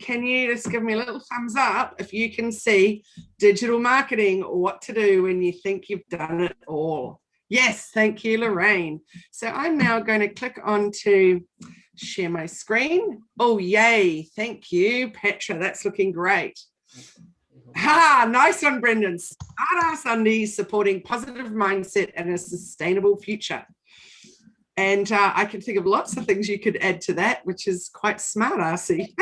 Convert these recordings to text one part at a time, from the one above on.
can you just give me a little thumbs up if you can see digital marketing or what to do when you think you've done it all? Yes, thank you, Lorraine. So I'm now going to click on to share my screen. Oh, yay. Thank you, Petra. That's looking great. Nice one, Brendan. Start Undies, supporting positive mindset and a sustainable future. And I can think of lots of things you could add to that, which is quite smart, RC,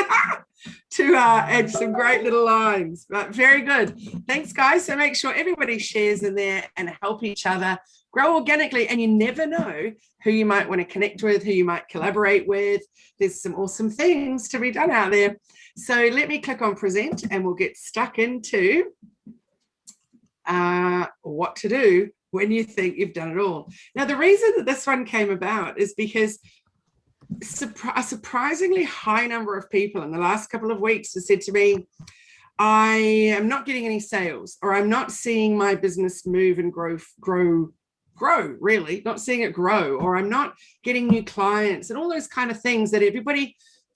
to add some great little lines. But very good. Thanks, guys. So make sure everybody shares in there and help each other grow organically. And you never know who you might want to connect with, who you might collaborate with. There's some awesome things to be done out there. So let me click on present and we'll get stuck into what to do when you think you've done it all. Now, the reason that this one came about is because a surprisingly high number of people in the last couple of weeks have said to me, I am not getting any sales, or I'm not seeing my business move and grow, really, not seeing it grow, or I'm not getting new clients, and all those kind of things that everybody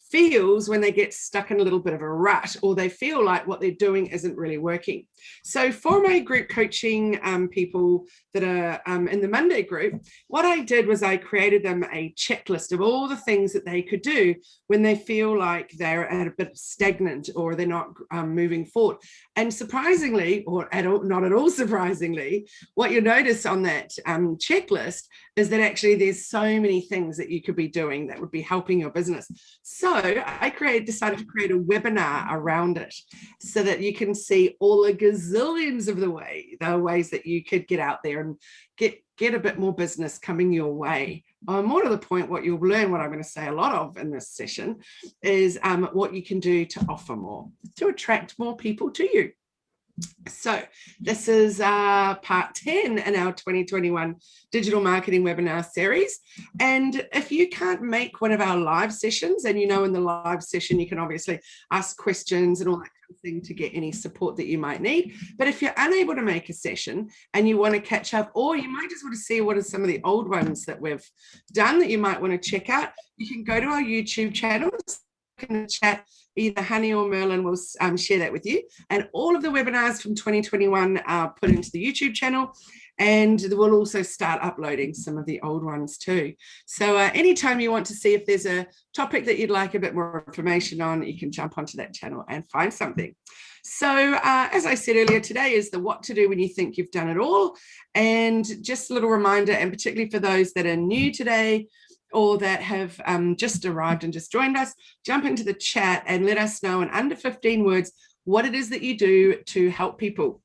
feels when they get stuck in a little bit of a rut, or they feel like what they're doing isn't really working. So for my group coaching people that are in the Monday group, what I did was I created them a checklist of all the things that they could do when they feel like they're at a bit stagnant or they're not moving forward. And surprisingly, or not at all surprisingly, what you'll notice on that checklist is that actually there's so many things that you could be doing that would be helping your business. So I decided to create a webinar around it so that you can see all the gazillions of the ways that you could get out there and get a bit more business coming your way. More to the point, what you'll learn, what I'm going to say a lot of in this session, is what you can do to offer more, to attract more people to you. So this is part 10 in our 2021 digital marketing webinar series. And if you can't make one of our live sessions, and in the live session you can obviously ask questions and all that kind of thing to get any support that you might need. But if you're unable to make a session and you want to catch up, or you might just want to see what are some of the old ones that we've done that you might want to check out, you can go to our YouTube channels. In the chat, either Honey or Merlin will share that with you, and all of the webinars from 2021 are put into the YouTube channel, and we'll also start uploading some of the old ones too. So anytime you want to see if there's a topic that you'd like a bit more information on, you can jump onto that channel and find something. So as I said earlier, today is the what to do when you think you've done it all. And just a little reminder, and particularly for those that are new today or that have just arrived and just joined us, jump into the chat and let us know in under 15 words what it is that you do to help people.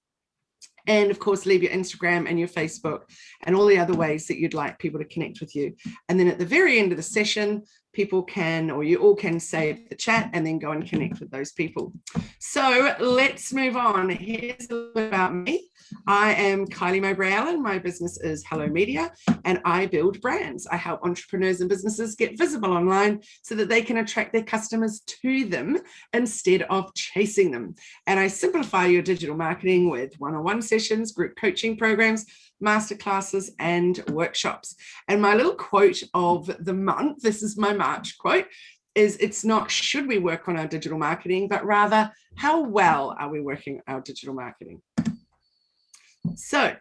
And of course, leave your Instagram and your Facebook and all the other ways that you'd like people to connect with you. And then at the very end of the session, people can, or you all can, save the chat and then go and connect with those people. So let's move on. Here's a little bit about me. I am Kylie Mowbray-Allen. My business is Hello Media, and I build brands. I help entrepreneurs and businesses get visible online so that they can attract their customers to them instead of chasing them. And I simplify your digital marketing with one-on-one sessions, group coaching programs, masterclasses, and workshops. And my little quote of the month, this is my March quote, is it's not should we work on our digital marketing, but rather how well are we working our digital marketing? So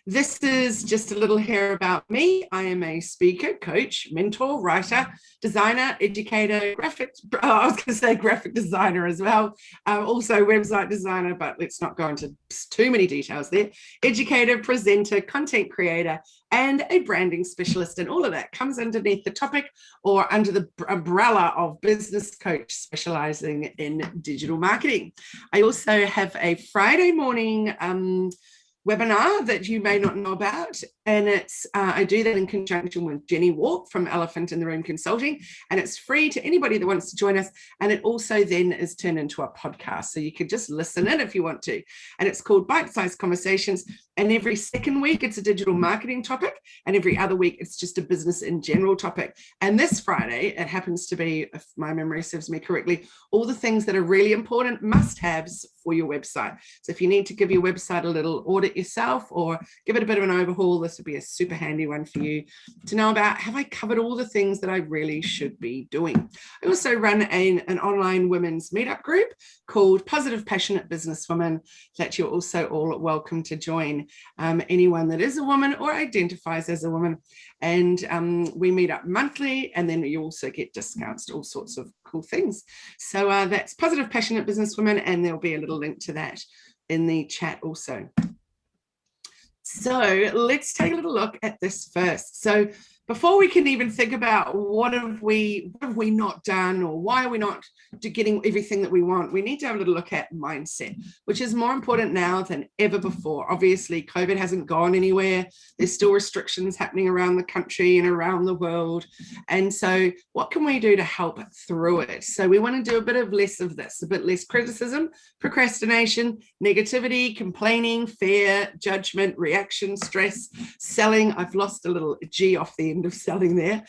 this is just a little here about me. I am a speaker, coach, mentor, writer, designer, educator, graphic designer as well. Also website designer, but let's not go into too many details there. Educator, presenter, content creator, and a branding specialist. And all of that comes underneath the topic or under the umbrella of business coach specializing in digital marketing. I also have a Friday morning webinar that you may not know about, and it's I do that in conjunction with Jenny Walk from Elephant in the Room Consulting, and it's free to anybody that wants to join us. And it also then is turned into a podcast, so you can just listen in if you want to. And it's called Bite-Sized Conversations, and every second week it's a digital marketing topic, and every other week it's just a business in general topic. And this Friday, it happens to be, if my memory serves me correctly, all the things that are really important must-haves for your website. So if you need to give your website a little audit yourself or give it a bit of an overhaul, this this would be a super handy one for you to know about. Have I covered all the things that I really should be doing? I also run an online women's meetup group called Positive Passionate Businesswomen that you're also all welcome to join. Anyone that is a woman or identifies as a woman. And we meet up monthly, and then you also get discounts to all sorts of cool things. So that's Positive Passionate Businesswomen, and there'll be a little link to that in the chat also. So let's take a little look at this first. So before we can even think about what have we not done, or why are we not getting everything that we want, we need to have a little look at mindset, which is more important now than ever before. Obviously, COVID hasn't gone anywhere. There's still restrictions happening around the country and around the world. And so what can we do to help through it? So we want to do a bit of less of this, a bit less criticism, procrastination, negativity, complaining, fear, judgment, reaction, stress, selling. I've lost a little G off the end of selling there.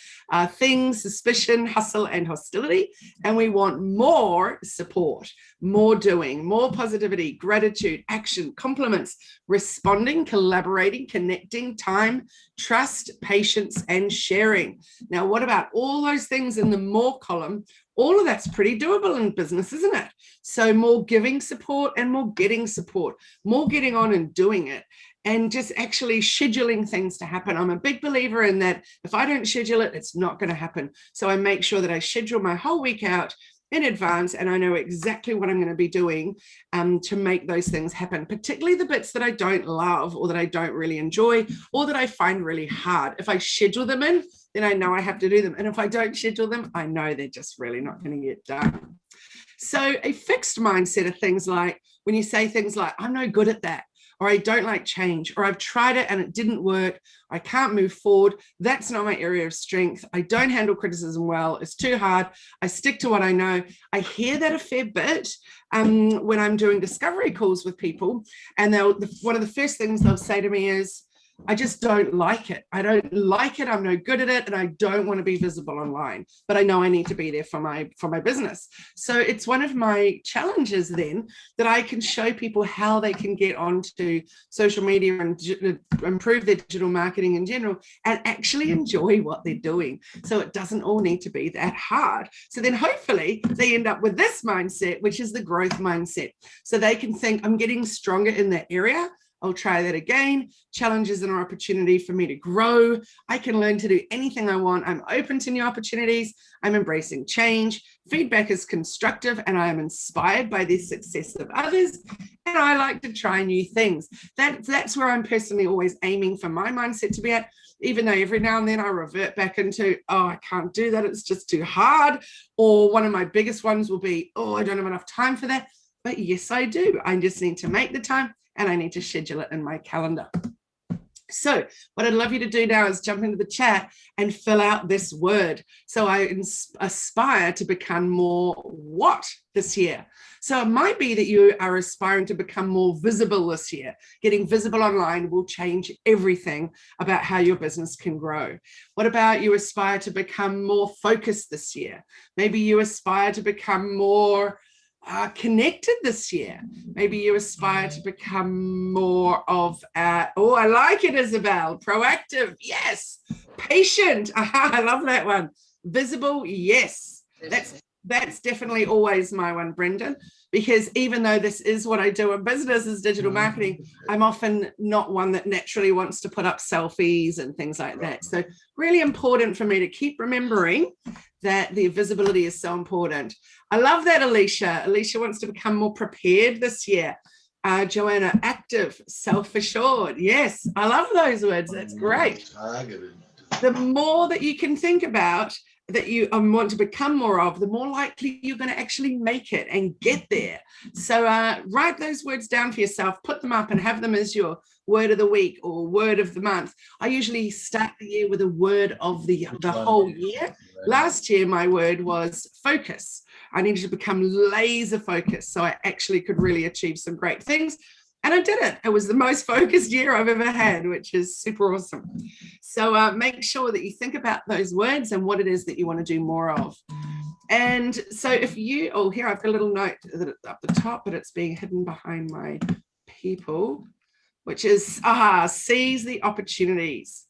Things, suspicion, hustle, and hostility. And we want more support, more doing, more positivity, gratitude, action, compliments, responding, collaborating, connecting, time, trust, patience, and sharing. Now, what about all those things in the more column? All of that's pretty doable in business, isn't it? So more giving support and more getting support, more getting on and doing it, and just actually scheduling things to happen. I'm a big believer in that. If I don't schedule it, it's not going to happen. So I make sure that I schedule my whole week out in advance, and I know exactly what I'm going to be doing to make those things happen, particularly the bits that I don't love or that I don't really enjoy or that I find really hard. If I schedule them in, then I know I have to do them. And if I don't schedule them, I know they're just really not going to get done. So a fixed mindset of things like when you say things like, I'm no good at that, or I don't like change, or I've tried it and it didn't work, I can't move forward, that's not my area of strength, I don't handle criticism well, it's too hard, I stick to what I know. I hear that a fair bit when I'm doing discovery calls with people, and one of the first things they'll say to me is, I just don't like it. I don't like it. I'm no good at it. And I don't want to be visible online, but I know I need to be there for my business. So it's one of my challenges then that I can show people how they can get onto social media and improve their digital marketing in general and actually enjoy what they're doing. So it doesn't all need to be that hard. So then hopefully they end up with this mindset, which is the growth mindset. So they can think, I'm getting stronger in that area. I'll try that again. Challenge is an opportunity for me to grow. I can learn to do anything I want. I'm open to new opportunities. I'm embracing change. Feedback is constructive, and I am inspired by the success of others. And I like to try new things. That's where I'm personally always aiming for my mindset to be at, even though every now and then I revert back into, oh, I can't do that. It's just too hard. Or one of my biggest ones will be, oh, I don't have enough time for that. But yes, I do. I just need to make the time, and I need to schedule it in my calendar. So what I'd love you to do now is jump into the chat and fill out this word. So I aspire to become more what this year? So it might be that you are aspiring to become more visible this year. Getting visible online will change everything about how your business can grow. What about you aspire to become more focused this year? Maybe you aspire to become more connected this year. Maybe you aspire to become more of oh, I like it, Isabel. Proactive, yes. Patient, I love that one. Visible, yes. That's definitely always my one, Brendan, because even though this is what I do in business is digital marketing, I'm often not one that naturally wants to put up selfies and things like that. So really important for me to keep remembering that the visibility is so important. I love that, Alicia. Alicia wants to become more prepared this year. Joanna, active, self-assured. Yes, I love those words. That's great. The more that you can think about that you want to become more of, the more likely you're going to actually make it and get there. So write those words down for yourself, put them up and have them as your word of the week or word of the month. I usually start the year with a word of the whole year. Last year, my word was focus. I needed to become laser focused so I actually could really achieve some great things. And I did it. It was the most focused year I've ever had, which is super awesome. So make sure that you think about those words and what it is that you want to do more of. And so if you, oh, here I've got a little note that it's up the top, but it's being hidden behind my people. which is seize the opportunities.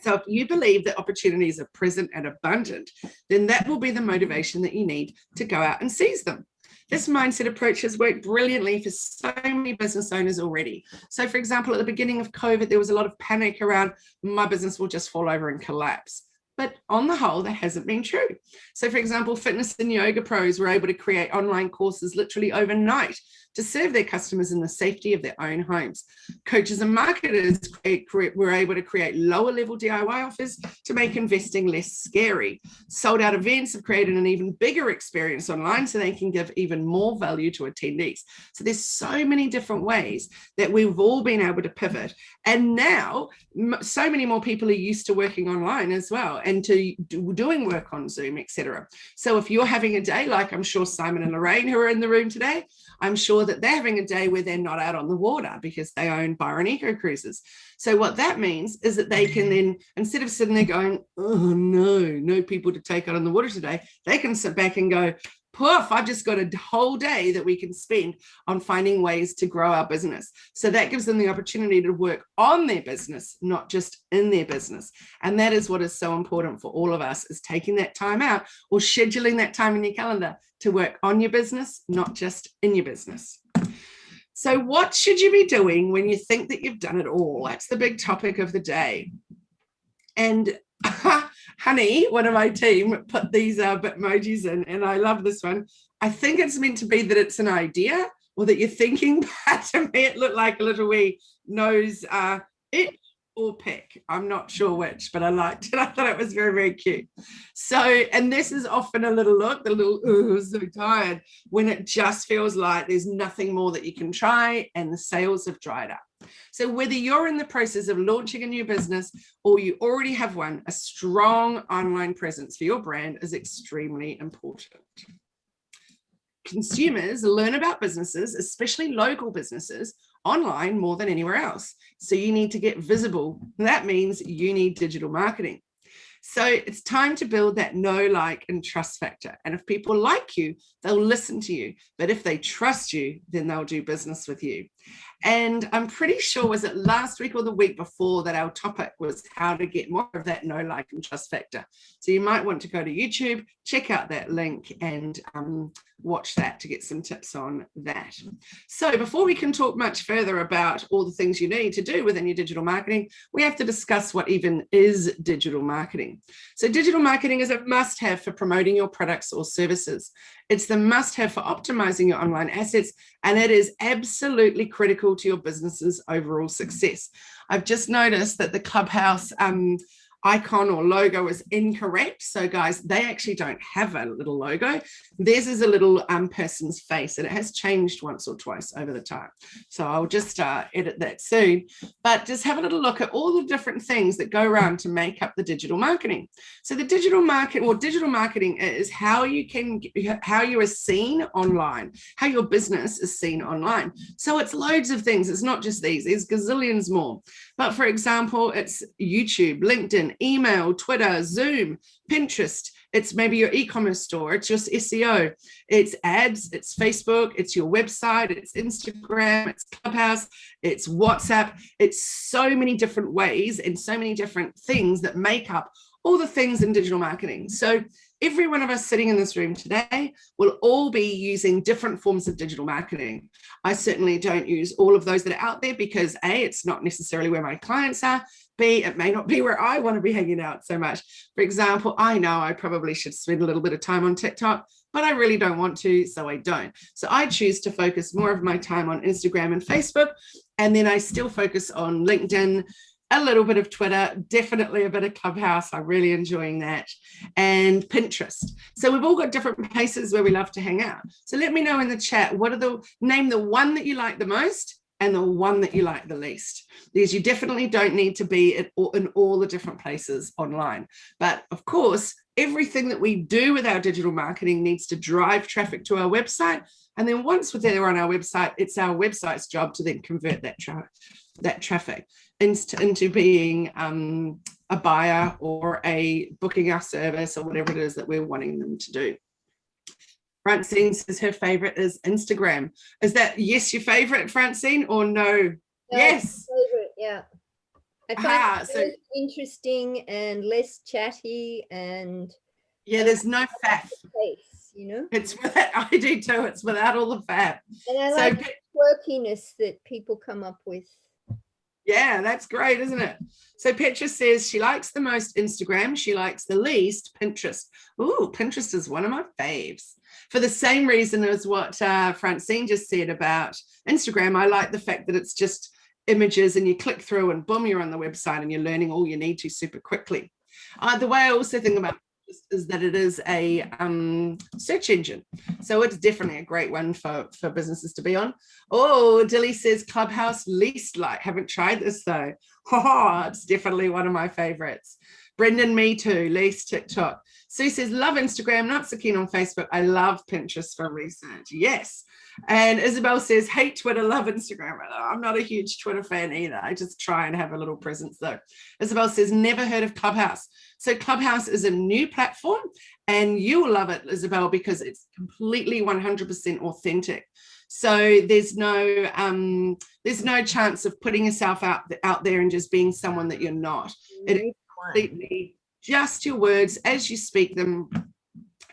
So if you believe that opportunities are present and abundant, then that will be the motivation that you need to go out and seize them. This mindset approach has worked brilliantly for so many business owners already. So for example, at the beginning of COVID, there was a lot of panic around my business will just fall over and collapse. But on the whole, that hasn't been true. So for example, fitness and yoga pros were able to create online courses literally overnight to serve their customers in the safety of their own homes. Coaches and marketers were able to create lower level DIY offers to make investing less scary. Sold out events have created an even bigger experience online so they can give even more value to attendees. So there's so many different ways that we've all been able to pivot. And now so many more people are used to working online as well and to doing work on Zoom, etc. So if you're having a day like I'm sure Simon and Lorraine who are in the room today, I'm sure that they're having a day where they're not out on the water because they own Byron Eco Cruises. So what that means is that they can then, instead of sitting there going, oh no people to take out on the water today, they can sit back and go, poof, I've just got a whole day that we can spend on finding ways to grow our business. So that gives them the opportunity to work on their business, not just in their business. And that is what is so important for all of us, is taking that time out or scheduling that time in your calendar to work on your business, not just in your business. So what should you be doing when you think that you've done it all? That's the big topic of the day. And Honey, one of my team, put these Bitmojis in, and I love this one. I think it's meant to be that it's an idea or that you're thinking, but to me it looked like a little wee nose itch or pick. I'm not sure which, but I liked it. I thought it was very, very cute. So, and this is often a little look, the little, oh, so tired, when it just feels like there's nothing more that you can try and the sales have dried up. So whether you're in the process of launching a new business or you already have one, a strong online presence for your brand is extremely important. Consumers learn about businesses, especially local businesses, online more than anywhere else. So you need to get visible. That means you need digital marketing. So it's time to build that know, like, and trust factor. And if people like you, they'll listen to you. But if they trust you, then they'll do business with you. And I'm pretty sure, was it last week or the week before, that our topic was how to get more of that know, like, and trust factor. So you might want to go to YouTube, check out that link and watch that to get some tips on that. So before we can talk much further about all the things you need to do within your digital marketing, we have to discuss what even is digital marketing. So digital marketing is a must-have for promoting your products or services. It's the must-have for optimizing your online assets, and it is absolutely critical to your business's overall success. I've just noticed that the Clubhouse icon or logo is incorrect. So guys, they actually don't have a little logo. Theirs is a little person's face, and it has changed once or twice over the time. So I'll just edit that soon, but just have a little look at all the different things that go around to make up the digital marketing. So the digital marketing is how you are seen online, how your business is seen online. So it's loads of things. It's not just these, there's gazillions more. But for example, it's YouTube, LinkedIn, email, Twitter, Zoom, Pinterest. It's maybe your e-commerce store. It's just SEO. It's ads. It's Facebook. It's your website. It's Instagram. It's Clubhouse. It's WhatsApp. It's so many different ways and so many different things that make up all the things in digital marketing. So every one of us sitting in this room today will all be using different forms of digital marketing. I certainly don't use all of those that are out there because A, it's not necessarily where my clients are. B, it may not be where I want to be hanging out so much. For example, I know I probably should spend a little bit of time on TikTok, but I really don't want to, so I don't. So I choose to focus more of my time on Instagram and Facebook, and then I still focus on LinkedIn, a little bit of Twitter, definitely a bit of Clubhouse. I'm really enjoying that. And Pinterest. So we've all got different places where we love to hang out. So let me know in the chat, name the one that you like the most and the one that you like the least. Because you definitely don't need to be in all the different places online. But of course, everything that we do with our digital marketing needs to drive traffic to our website. And then once we're there on our website, it's our website's job to then convert that traffic into being a buyer or booking our service or whatever it is that we're wanting them to do. Francine says her favorite is Instagram. Is that yes, your favorite, Francine, or no? Yes. Favorite, yeah. I find it So very interesting and less chatty, and yeah, I there's like no faff. the pace, you know. It's without, I do too. It's without all the faff. And I So like the quirkiness that people come up with. yeah, that's great, isn't it? So Petra says she likes the most Instagram. She likes the least Pinterest. Ooh, Pinterest is one of my faves. For the same reason as what Francine just said about Instagram, I like the fact that it's just images and you click through and boom, you're on the website and you're learning all you need to super quickly. The way I also think about is that it is a search engine. So it's definitely a great one for businesses to be on. Oh, Dilly says Clubhouse least like. Haven't tried this though. Oh, it's definitely one of my favorites. Brendan, me too, least TikTok. Sue says, love Instagram, not so keen on Facebook. I love Pinterest for research. Yes. And Isabel says, hate Twitter, love Instagram. I'm not a huge Twitter fan either. I just try and have a little presence though. Isabel says, never heard of Clubhouse. So Clubhouse is a new platform and you will love it, Isabel, because it's completely 100% authentic. So there's no chance of putting yourself out there and just being someone that you're not. It is completely just your words as you speak them,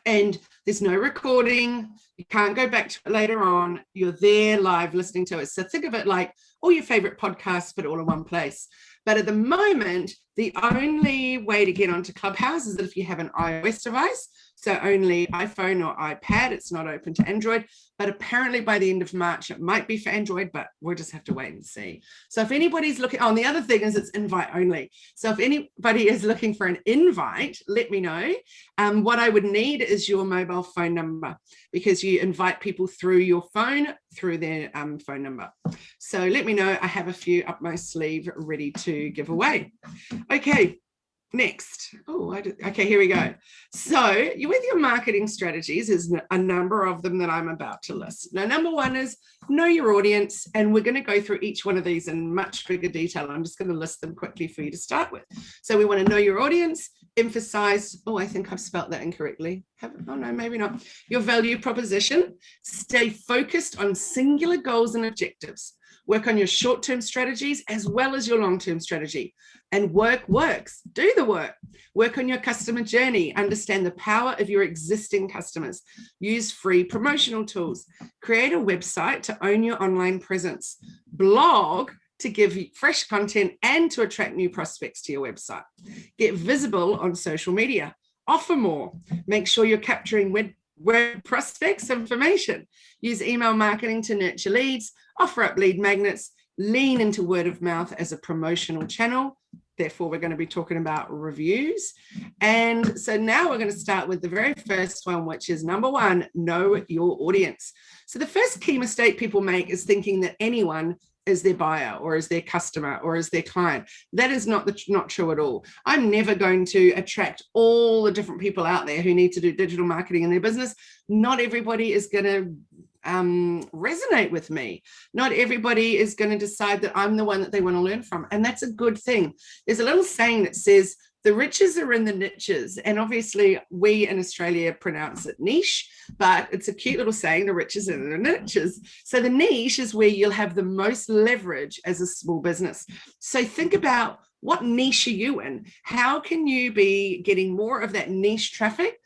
and there's no recording. You can't go back to it later on. You're there live listening to it. So think of it like all your favorite podcasts, but all in one place. But at the moment, the only way to get onto Clubhouse is that if you have an iOS device, so only iPhone or iPad, it's not open to Android. But apparently by the end of March, it might be for Android, but we'll just have to wait and see. So if anybody's looking, and the other thing is it's invite only. So if anybody is looking for an invite, let me know. What I would need is your mobile phone number, because you invite people through your phone, through their phone number. So let me know. I have a few up my sleeve ready to give away. Okay. Next. Okay, here we go. So with your marketing strategies, there's a number of them that I'm about to list. Now, number one is know your audience, and we're going to go through each one of these in much bigger detail. I'm just going to list them quickly for you to start with. So we want to know your audience, emphasize, I think I've spelt that incorrectly. Oh no, maybe not. Your value proposition, stay focused on singular goals and objectives. Work on your short-term strategies as well as your long-term strategy. And work works. Do the work. Work on your customer journey. Understand the power of your existing customers. Use free promotional tools. Create a website to own your online presence. Blog to give you fresh content and to attract new prospects to your website. Get visible on social media. Offer more. Make sure you're capturing web prospects information. Use email marketing to nurture leads. Offer up lead magnets. Lean into word of mouth as a promotional channel. Therefore, we're going to be talking about reviews. And so now we're going to start with the very first one, which is number one, know your audience. So the first key mistake people make is thinking that anyone is their buyer or is their customer or is their client. That is not true at all. I'm never going to attract all the different people out there who need to do digital marketing in their business. Not everybody is going to resonate with me. Not everybody is going to decide that I'm the one that they want to learn from. And that's a good thing. There's a little saying that says, the riches are in the niches. And obviously we in Australia pronounce it niche, but it's a cute little saying, the riches are in the niches. So the niche is where you'll have the most leverage as a small business. So think about, what niche are you in? How can you be getting more of that niche traffic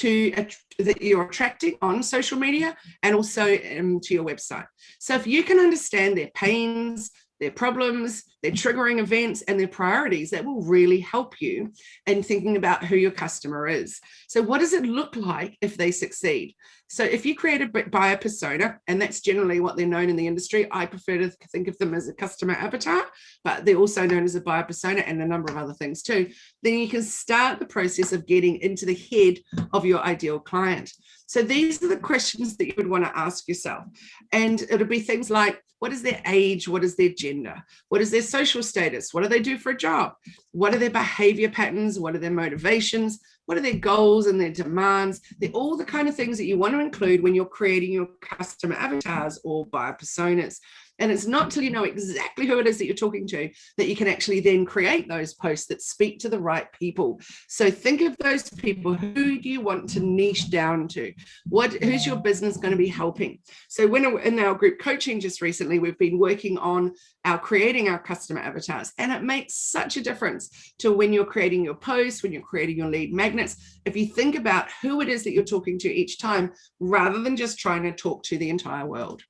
that you're attracting on social media and also to your website? So if you can understand their pains, their problems, their triggering events, and their priorities, that will really help you in thinking about who your customer is. So what does it look like if they succeed? So if you create a buyer persona, and that's generally what they're known in the industry, I prefer to think of them as a customer avatar, but they're also known as a buyer persona and a number of other things too, then you can start the process of getting into the head of your ideal client. So these are the questions that you would want to ask yourself. And it'll be things like, what is their age? What is their gender? What is their social status? What do they do for a job? What are their behavior patterns? What are their motivations? What are their goals and their demands? They're all the kind of things that you want to include when you're creating your customer avatars or buyer personas. And it's not till you know exactly who it is that you're talking to that you can actually then create those posts that speak to the right people. So think of those people. Who do you want to niche down to? Who's your business going to be helping? So when in our group coaching just recently, we've been working on creating our customer avatars, and it makes such a difference to when you're creating your posts, when you're creating your lead magnets. If you think about who it is that you're talking to each time, rather than just trying to talk to the entire world.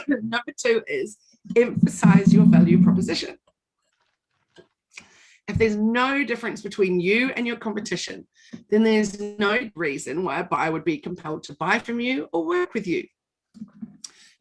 Number 2 is emphasize your value proposition. If there's no difference between you and your competition, then there's no reason why a buyer would be compelled to buy from you or work with you.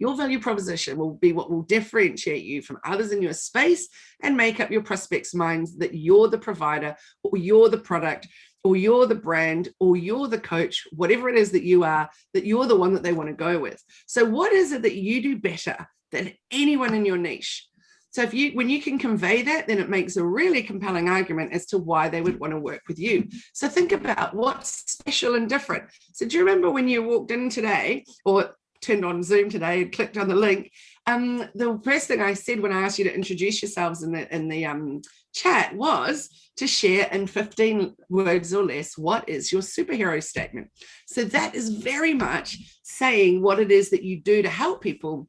Your value proposition will be what will differentiate you from others in your space and make up your prospects' minds that you're the provider, or you're the product, or you're the brand, or you're the coach, whatever it is that you are, that you're the one that they want to go with. So what is it that you do better than anyone in your niche? So when you can convey that, then it makes a really compelling argument as to why they would want to work with you. So think about what's special and different. So do you remember when you walked in today, or turned on Zoom today and clicked on the link, the first thing I said when I asked you to introduce yourselves in the chat was to share in 15 words or less what is your superhero statement. So that is very much saying what it is that you do to help people.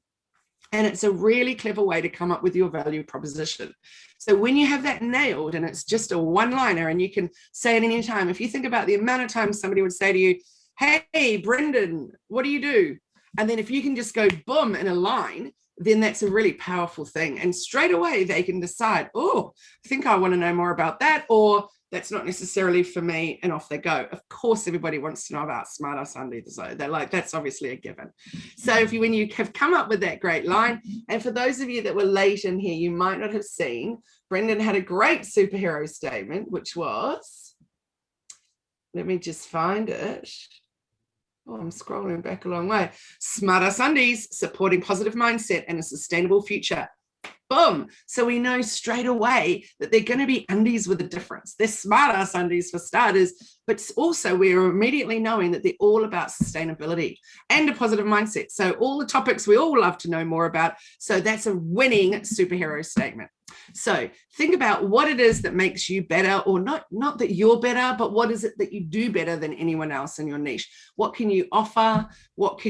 And it's a really clever way to come up with your value proposition. So when you have that nailed, and it's just a one-liner, and you can say it any time. If you think about the amount of times somebody would say to you, hey, Brendan, what do you do? And then if you can just go boom in a line, then that's a really powerful thing. And straight away they can decide, oh, I think I want to know more about that, or that's not necessarily for me, and off they go. Of course, everybody wants to know about Smarter Sunday, so they're like, that's obviously a given. So when you have come up with that great line, and for those of you that were late in here, you might not have seen, Brendan had a great superhero statement, which was, let me just find it. Oh, I'm scrolling back a long way. Smarter Sundays, supporting positive mindset and a sustainable future. Boom. So we know straight away that they're going to be undies with a difference. They're smarter Sundays for starters, but also we're immediately knowing that they're all about sustainability and a positive mindset. So all the topics we all love to know more about. So that's a winning superhero statement. So think about what it is that makes you better, or not that you're better, but what is it that you do better than anyone else in your niche? What can you offer? What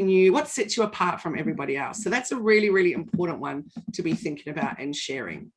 sets you apart from everybody else? So that's a really, really important one to be thinking about and sharing.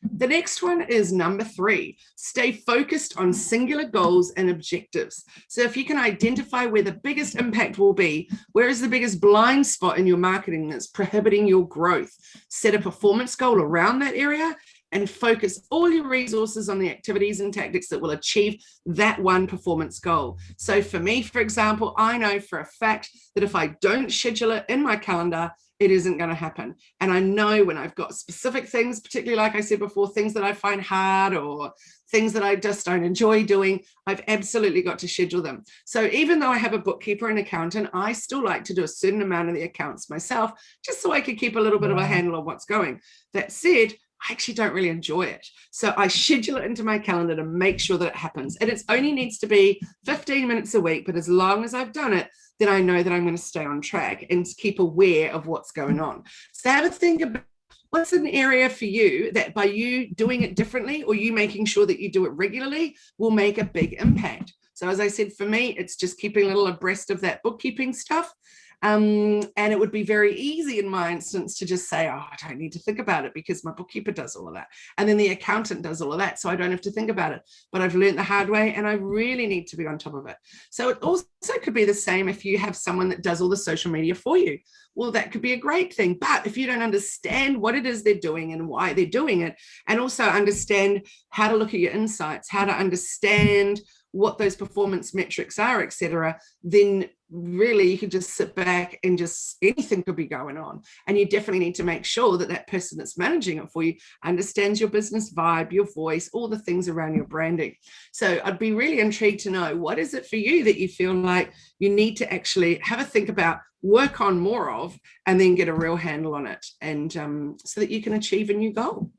The next one is number 3, stay focused on singular goals and objectives. So if you can identify where the biggest impact will be, where is the biggest blind spot in your marketing that's prohibiting your growth, set a performance goal around that area and focus all your resources on the activities and tactics that will achieve that one performance goal. So for me, for example, I know for a fact that if I don't schedule it in my calendar, it isn't going to happen. And I know when I've got specific things, particularly like I said before, things that I find hard or things that I just don't enjoy doing, I've absolutely got to schedule them. So even though I have a bookkeeper and accountant, I still like to do a certain amount of the accounts myself, just so I could keep a little bit of a handle on what's going. That said, I actually don't really enjoy it. So I schedule it into my calendar to make sure that it happens. And it only needs to be 15 minutes a week, but as long as I've done it, then I know that I'm going to stay on track and keep aware of what's going on. So have a think about what's an area for you that by you doing it differently, or you making sure that you do it regularly, will make a big impact. So as I said, for me, it's just keeping a little abreast of that bookkeeping stuff. And it would be very easy in my instance to just say, oh, I don't need to think about it because my bookkeeper does all of that. And then the accountant does all of that. So I don't have to think about it. But I've learned the hard way and I really need to be on top of it. So it also could be the same if you have someone that does all the social media for you. Well, that could be a great thing. But if you don't understand what it is they're doing and why they're doing it, and also understand how to look at your insights, how to understand what those performance metrics are, etc., then really you could just sit back and just anything could be going on. And you definitely need to make sure that that person that's managing it for you understands your business vibe, your voice, all the things around your branding. So I'd be really intrigued to know, what is it for you that you feel like you need to actually have a think about, work on more of, and then get a real handle on it, and so that you can achieve a new goal.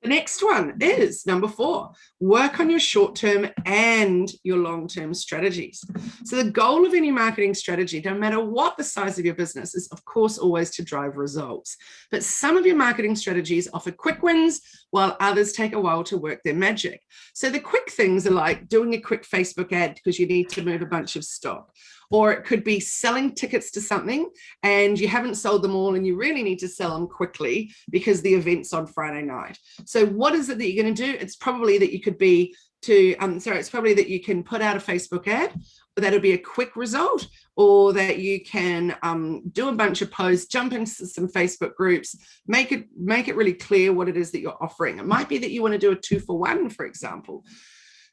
The next one is number 4, work on your short-term and your long-term strategies. So the goal of any marketing strategy, no matter what the size of your business, is of course always to drive results. But some of your marketing strategies offer quick wins while others take a while to work their magic. So the quick things are like doing a quick Facebook ad because you need to move a bunch of stock. Or it could be selling tickets to something and you haven't sold them all and you really need to sell them quickly because the event's on Friday night. So what is it that you're going to do? It's probably that you could be it's probably that you can put out a Facebook ad, but that'll be a quick result, or that you can do a bunch of posts, jump into some Facebook groups, make it really clear what it is that you're offering. It might be that you want to do a 2-for-1, for example.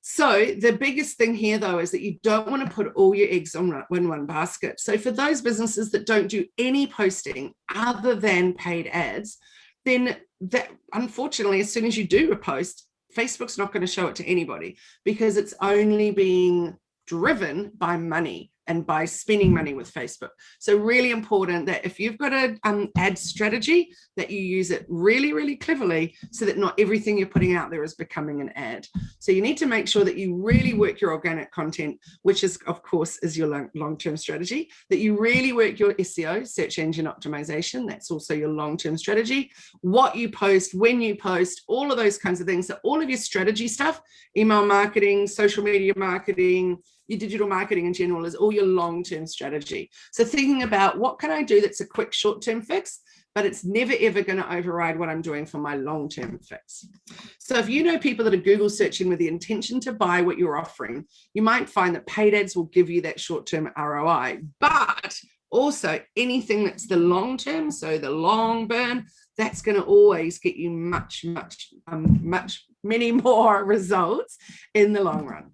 So the biggest thing here, though, is that you don't want to put all your eggs in one basket. So for those businesses that don't do any posting other than paid ads, then that, unfortunately, as soon as you do a post, Facebook's not going to show it to anybody because it's only being driven by money and by spending money with Facebook. So really important that if you've got an ad strategy, that you use it really, really cleverly so that not everything you're putting out there is becoming an ad. So you need to make sure that you really work your organic content, which is, of course, is your long-term strategy, that you really work your SEO, search engine optimization. That's also your long-term strategy. What you post, when you post, all of those kinds of things. So all of your strategy stuff, email marketing, social media marketing, your digital marketing in general is all your long-term strategy. So thinking about what can I do that's a quick short-term fix, but it's never ever going to override what I'm doing for my long-term fix. So if you know people that are Google searching with the intention to buy what you're offering, you might find that paid ads will give you that short-term ROI, but also anything that's the long-term, so the long burn, that's going to always get you many more results in the long run.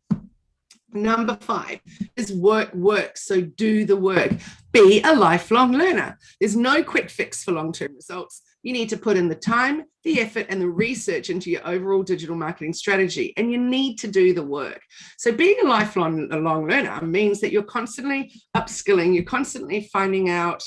Number 5 is work. So do the work. Be a lifelong learner. There's no quick fix for long-term results. You need to put in the time, the effort, and the research into your overall digital marketing strategy, and you need to do the work. So being a lifelong learner means that you're constantly upskilling, you're constantly finding out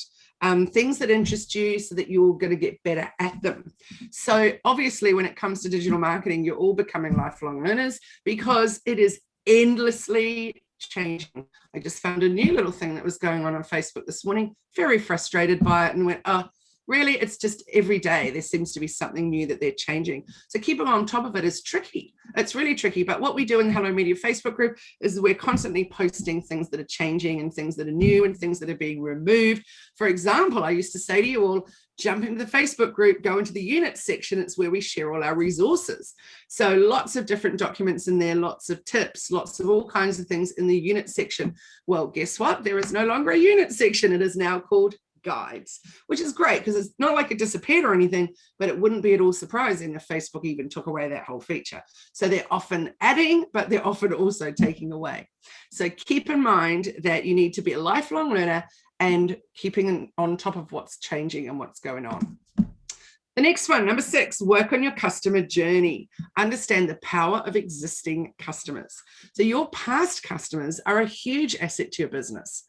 things that interest you so that you're going to get better at them. So obviously, when it comes to digital marketing, you're all becoming lifelong learners because it is endlessly changing. I just found a new little thing that was going on Facebook this morning, very frustrated by it, and went, oh, really? It's just every day there seems to be something new that they're changing. So keeping on top of it is tricky. It's really tricky. But what we do in the Hello Media Facebook group is we're constantly posting things that are changing and things that are new and things that are being removed. For example, I used to say to you all, jump into the Facebook group, go into the units section. It's where we share all our resources. So lots of different documents in there, lots of tips, lots of all kinds of things in the unit section. Well, guess what? There is no longer a unit section. It is now called guides, which is great because it's not like it disappeared or anything, but it wouldn't be at all surprising if Facebook even took away that whole feature. So they're often adding, but they're often also taking away. So keep in mind that you need to be a lifelong learner and keeping on top of what's changing and what's going on. The next one, number 6, work on your customer journey. Understand the power of existing customers. So your past customers are a huge asset to your business.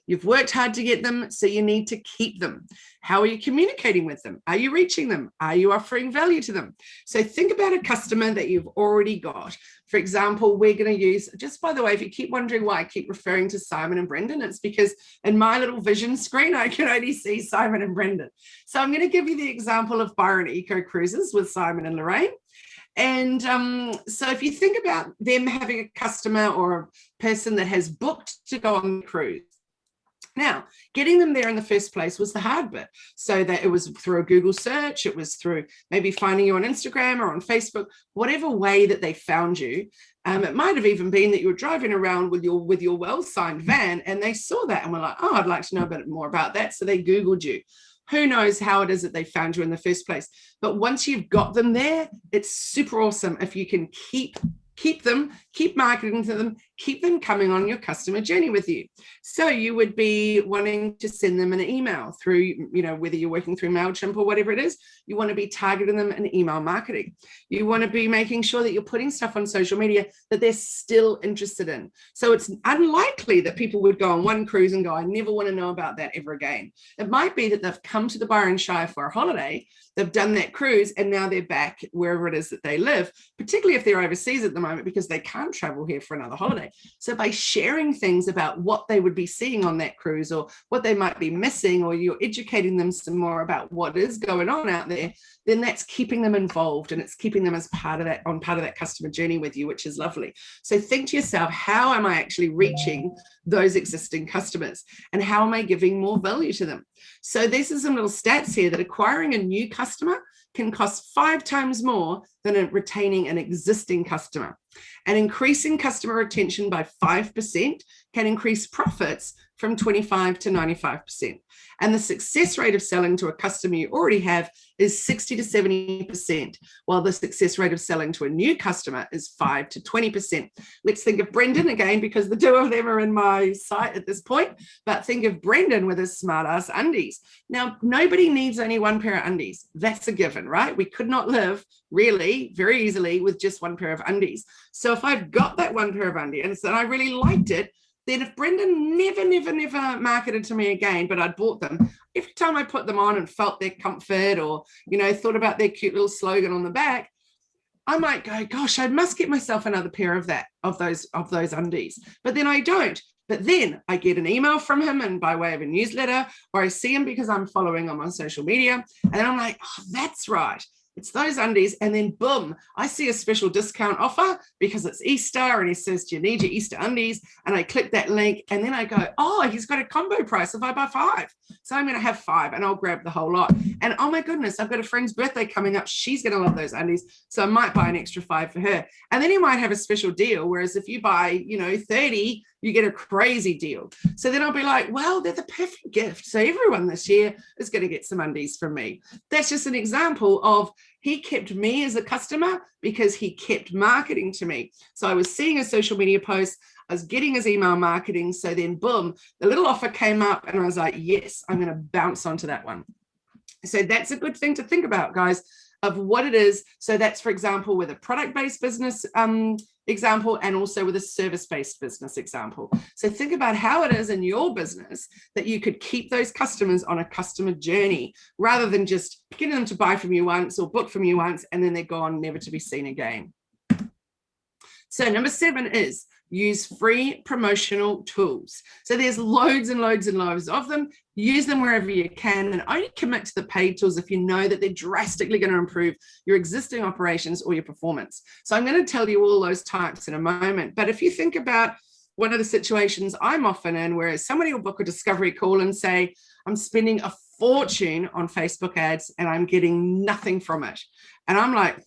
You've worked hard to get them, so you need to keep them. How are you communicating with them? Are you reaching them? Are you offering value to them? So think about a customer that you've already got. For example, we're going to use, just by the way, if you keep wondering why I keep referring to Simon and Brendan, it's because in my little vision screen, I can only see Simon and Brendan. So I'm going to give you the example of Byron Eco Cruises with Simon and Lorraine. And so if you think about them having a customer or a person that has booked to go on the cruise, now, getting them there in the first place was the hard bit. So that it was through a Google search, it was through maybe finding you on Instagram or on Facebook, whatever way that they found you. It might have even been that you were driving around with your well-signed van and they saw that and were like, oh, I'd like to know a bit more about that. So they Googled you. Who knows how it is that they found you in the first place. But once you've got them there, it's super awesome if you can keep them, keep marketing to them, keep them coming on your customer journey with you. So you would be wanting to send them an email through, whether you're working through MailChimp or whatever it is, you want to be targeting them in email marketing. You want to be making sure that you're putting stuff on social media that they're still interested in. So it's unlikely that people would go on one cruise and go, I never want to know about that ever again. It might be that they've come to the Byron Shire for a holiday, they've done that cruise, and now they're back wherever it is that they live, particularly if they're overseas at the moment because they can't travel here for another holiday. So by sharing things about what they would be seeing on that cruise or what they might be missing, or you're educating them some more about what is going on out there, then that's keeping them involved and it's keeping them as part of that customer journey with you, which is lovely. So think to yourself, how am I actually reaching those existing customers and how am I giving more value to them? So this is some little stats here that acquiring a new customer can cost 5 times more than retaining an existing customer. And increasing customer retention by 5% can increase profits from 25 to 95%. And the success rate of selling to a customer you already have is 60 to 70%, while the success rate of selling to a new customer is 5 to 20%. Let's think of Brendan again, because the two of them are in my site at this point, but think of Brendan with his smart ass undies. Now, nobody needs only one pair of undies. That's a given, right? We could not live really very easily with just one pair of undies. So if I've got that one pair of undies and I really liked it, then if Brendan never marketed to me again, but I'd bought them, every time I put them on and felt their comfort or, thought about their cute little slogan on the back, I might go, gosh, I must get myself another pair of those undies. But then I don't. But then I get an email from him and by way of a newsletter, or I see him because I'm following him on social media. And then I'm like, oh, that's right. It's those undies. And then boom, I see a special discount offer because it's Easter and he says, do you need your Easter undies? And I click that link and then I go, oh, he's got a combo price if I buy 5. So I'm going to have 5 and I'll grab the whole lot. And oh my goodness, I've got a friend's birthday coming up. She's going to love those undies. So I might buy an extra 5 for her. And then he might have a special deal. Whereas if you buy, 30, you get a crazy deal. So then I'll be like, well, they're the perfect gift. So everyone this year is going to get some undies from me. That's just an example of he kept me as a customer because he kept marketing to me. So I was seeing a social media post, I was getting his email marketing. So then boom, the little offer came up and I was like, yes, I'm going to bounce onto that one. So that's a good thing to think about, guys, of what it is. So that's, for example, with a product-based business example and also with a service-based business example. So think about how it is in your business that you could keep those customers on a customer journey rather than just getting them to buy from you once or book from you once and then they're gone, never to be seen again. So number 7 is use free promotional tools. So there's loads and loads and loads of them. Use them wherever you can and only commit to the paid tools if you know that they're drastically going to improve your existing operations or your performance. So I'm going to tell you all those types in a moment. But if you think about one of the situations I'm often in, whereas somebody will book a discovery call and say, I'm spending a fortune on Facebook ads and I'm getting nothing from it. And I'm like,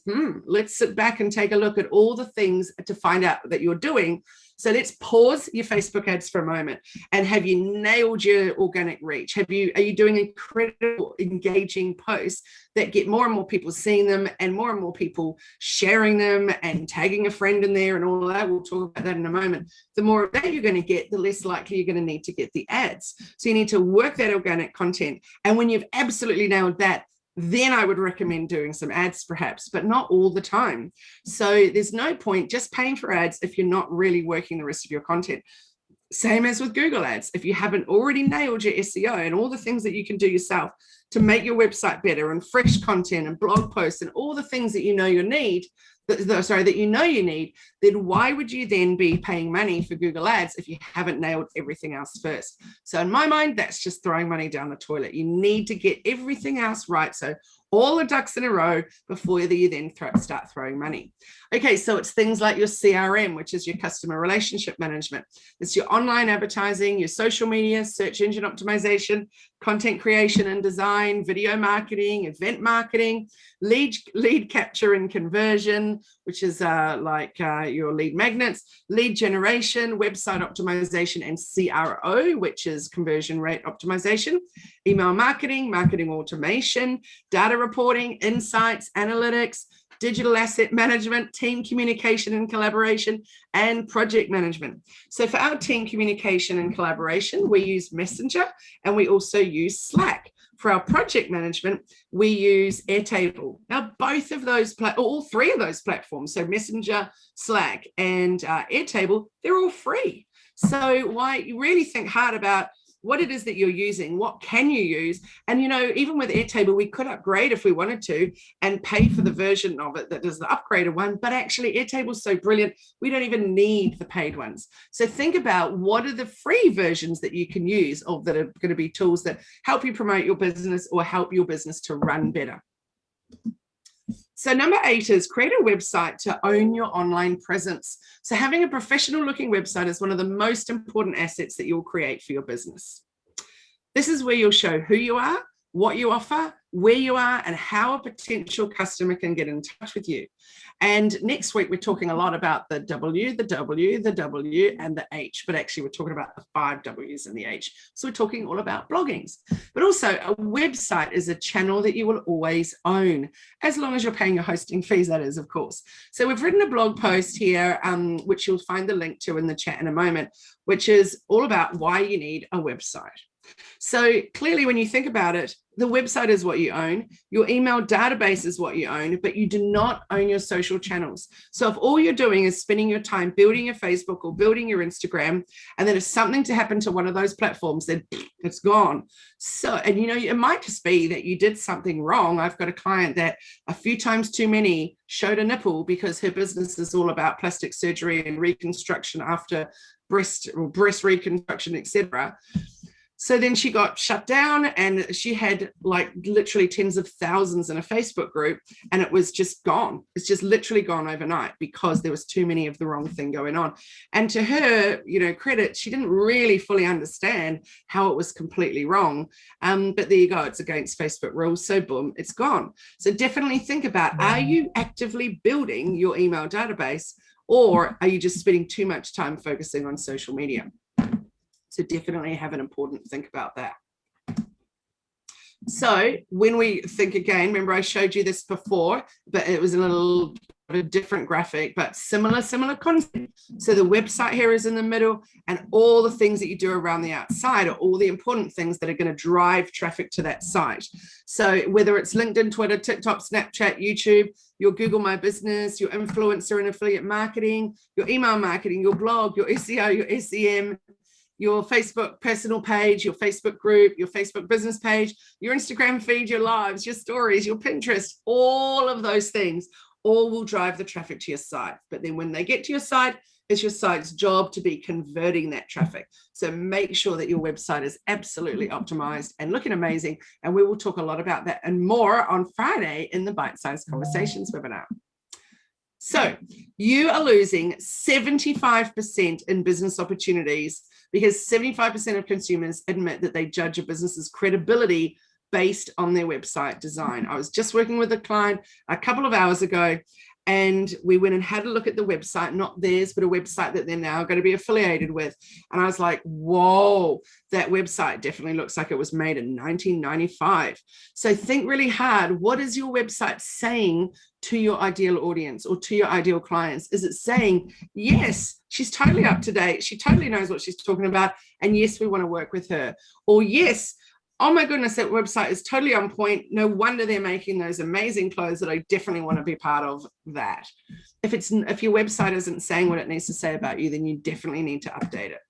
let's sit back and take a look at all the things to find out that you're doing. So let's pause your Facebook ads for a moment. And have you nailed your organic reach? Are you doing incredible, engaging posts that get more and more people seeing them and more people sharing them and tagging a friend in there and all of that? We'll talk about that in a moment. The more of that you're going to get, the less likely you're going to need to get the ads. So you need to work that organic content. And when you've absolutely nailed that, then I would recommend doing some ads perhaps, but not all the time. So there's no point just paying for ads if you're not really working the rest of your content. Same as with Google ads. If you haven't already nailed your SEO and all the things that you can do yourself to make your website better and fresh content and blog posts and all the things that you know you need, then why would you then be paying money for Google ads if you haven't nailed everything else first? So in my mind, that's just throwing money down the toilet. You need to get everything else right. So all the ducks in a row before you then start throwing money. Okay, so it's things like your CRM, which is your customer relationship management. It's your online advertising, your social media, search engine optimization, content creation and design, video marketing, event marketing, lead capture and conversion, which is your lead magnets, lead generation, website optimization, and CRO, which is conversion rate optimization, email marketing, marketing automation, data reporting, insights, analytics, digital asset management, team communication and collaboration, and project management. So for our team communication and collaboration, we use Messenger, and we also use Slack. For our project management, we use Airtable. Now, both of those, all three of those platforms, so Messenger, Slack, and Airtable, they're all free. So why you really think hard about what it is that you're using, what can you use? And, you know, even with Airtable, we could upgrade if we wanted to and pay for the version of it that does the upgraded one. But actually, Airtable is so brilliant, we don't even need the paid ones. So think about what are the free versions that you can use, or that are going to be tools that help you promote your business or help your business to run better. So number 8 is create a website to own your online presence. So having a professional looking website is one of the most important assets that you'll create for your business. This is where you'll show who you are, what you offer, where you are, and how a potential customer can get in touch with you. And next week, we're talking a lot about the W, the W, the W, and the H, but actually we're talking about the 5 W's and the H. So we're talking all about bloggings. But also a website is a channel that you will always own, as long as you're paying your hosting fees, that is, of course. So we've written a blog post here, which you'll find the link to in the chat in a moment, which is all about why you need a website. So clearly, when you think about it, the website is what you own. Your email database is what you own, but you do not own your social channels. So if all you're doing is spending your time building your Facebook or building your Instagram, and then if something to happen to one of those platforms, then it's gone. So, and you know, it might just be that you did something wrong. I've got a client that a few times too many showed a nipple because her business is all about plastic surgery and reconstruction after breast reconstruction, etc. So then she got shut down, and she had like literally tens of thousands in a Facebook group, and it was just gone. It's just literally gone overnight because there was too many of the wrong thing going on. And to her, you know, credit, she didn't really fully understand how it was completely wrong. But there you go. It's against Facebook rules. So boom, it's gone. So definitely think about, are you actively building your email database, or are you just spending too much time focusing on social media? So definitely have an important think about that. So when we think again, remember I showed you this before, but it was a little bit of a different graphic, but similar content. So the website here is in the middle, and all the things that you do around the outside are all the important things that are going to drive traffic to that site. So whether it's LinkedIn, Twitter, TikTok, Snapchat, YouTube, your Google My Business, your influencer and affiliate marketing, your email marketing, your blog, your SEO, your SEM, your Facebook personal page, your Facebook group, your Facebook business page, your Instagram feed, your lives, your stories, your Pinterest, all of those things, all will drive the traffic to your site. But then when they get to your site, it's your site's job to be converting that traffic. So make sure that your website is absolutely optimized and looking amazing. And we will talk a lot about that and more on Friday in the Bite-Sized Conversations webinar. So you are losing 75% in business opportunities because 75% of consumers admit that they judge a business's credibility based on their website design. I was just working with a client a couple of hours ago, and we went and had a look at the website, not theirs, but a website that they're now going to be affiliated with. And I was like, whoa, that website definitely looks like it was made in 1995. So think really hard. What is your website saying to your ideal audience or to your ideal clients? Is it saying, yes, she's totally up to date, she totally knows what she's talking about, and yes, we want to work with her? Or yes, oh my goodness, that website is totally on point. No wonder they're making those amazing clothes that I definitely want to be part of that. If your website isn't saying what it needs to say about you, then you definitely need to update it.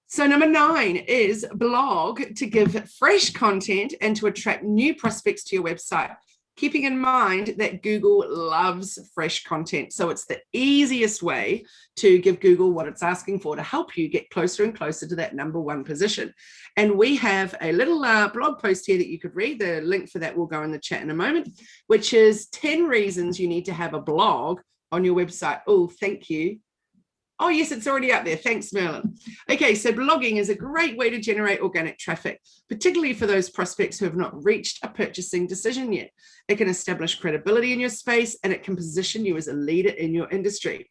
So number 9 is blog to give fresh content and to attract new prospects to your website, keeping in mind that Google loves fresh content. So it's the easiest way to give Google what it's asking for to help you get closer and closer to that #1 position. And we have a little blog post here that you could read. The link for that will go in the chat in a moment, which is 10 reasons you need to have a blog on your website. Oh, thank you. Oh, yes, it's already up there. Thanks, Merlin. Okay, so blogging is a great way to generate organic traffic, particularly for those prospects who have not reached a purchasing decision yet. It can establish credibility in your space, and it can position you as a leader in your industry.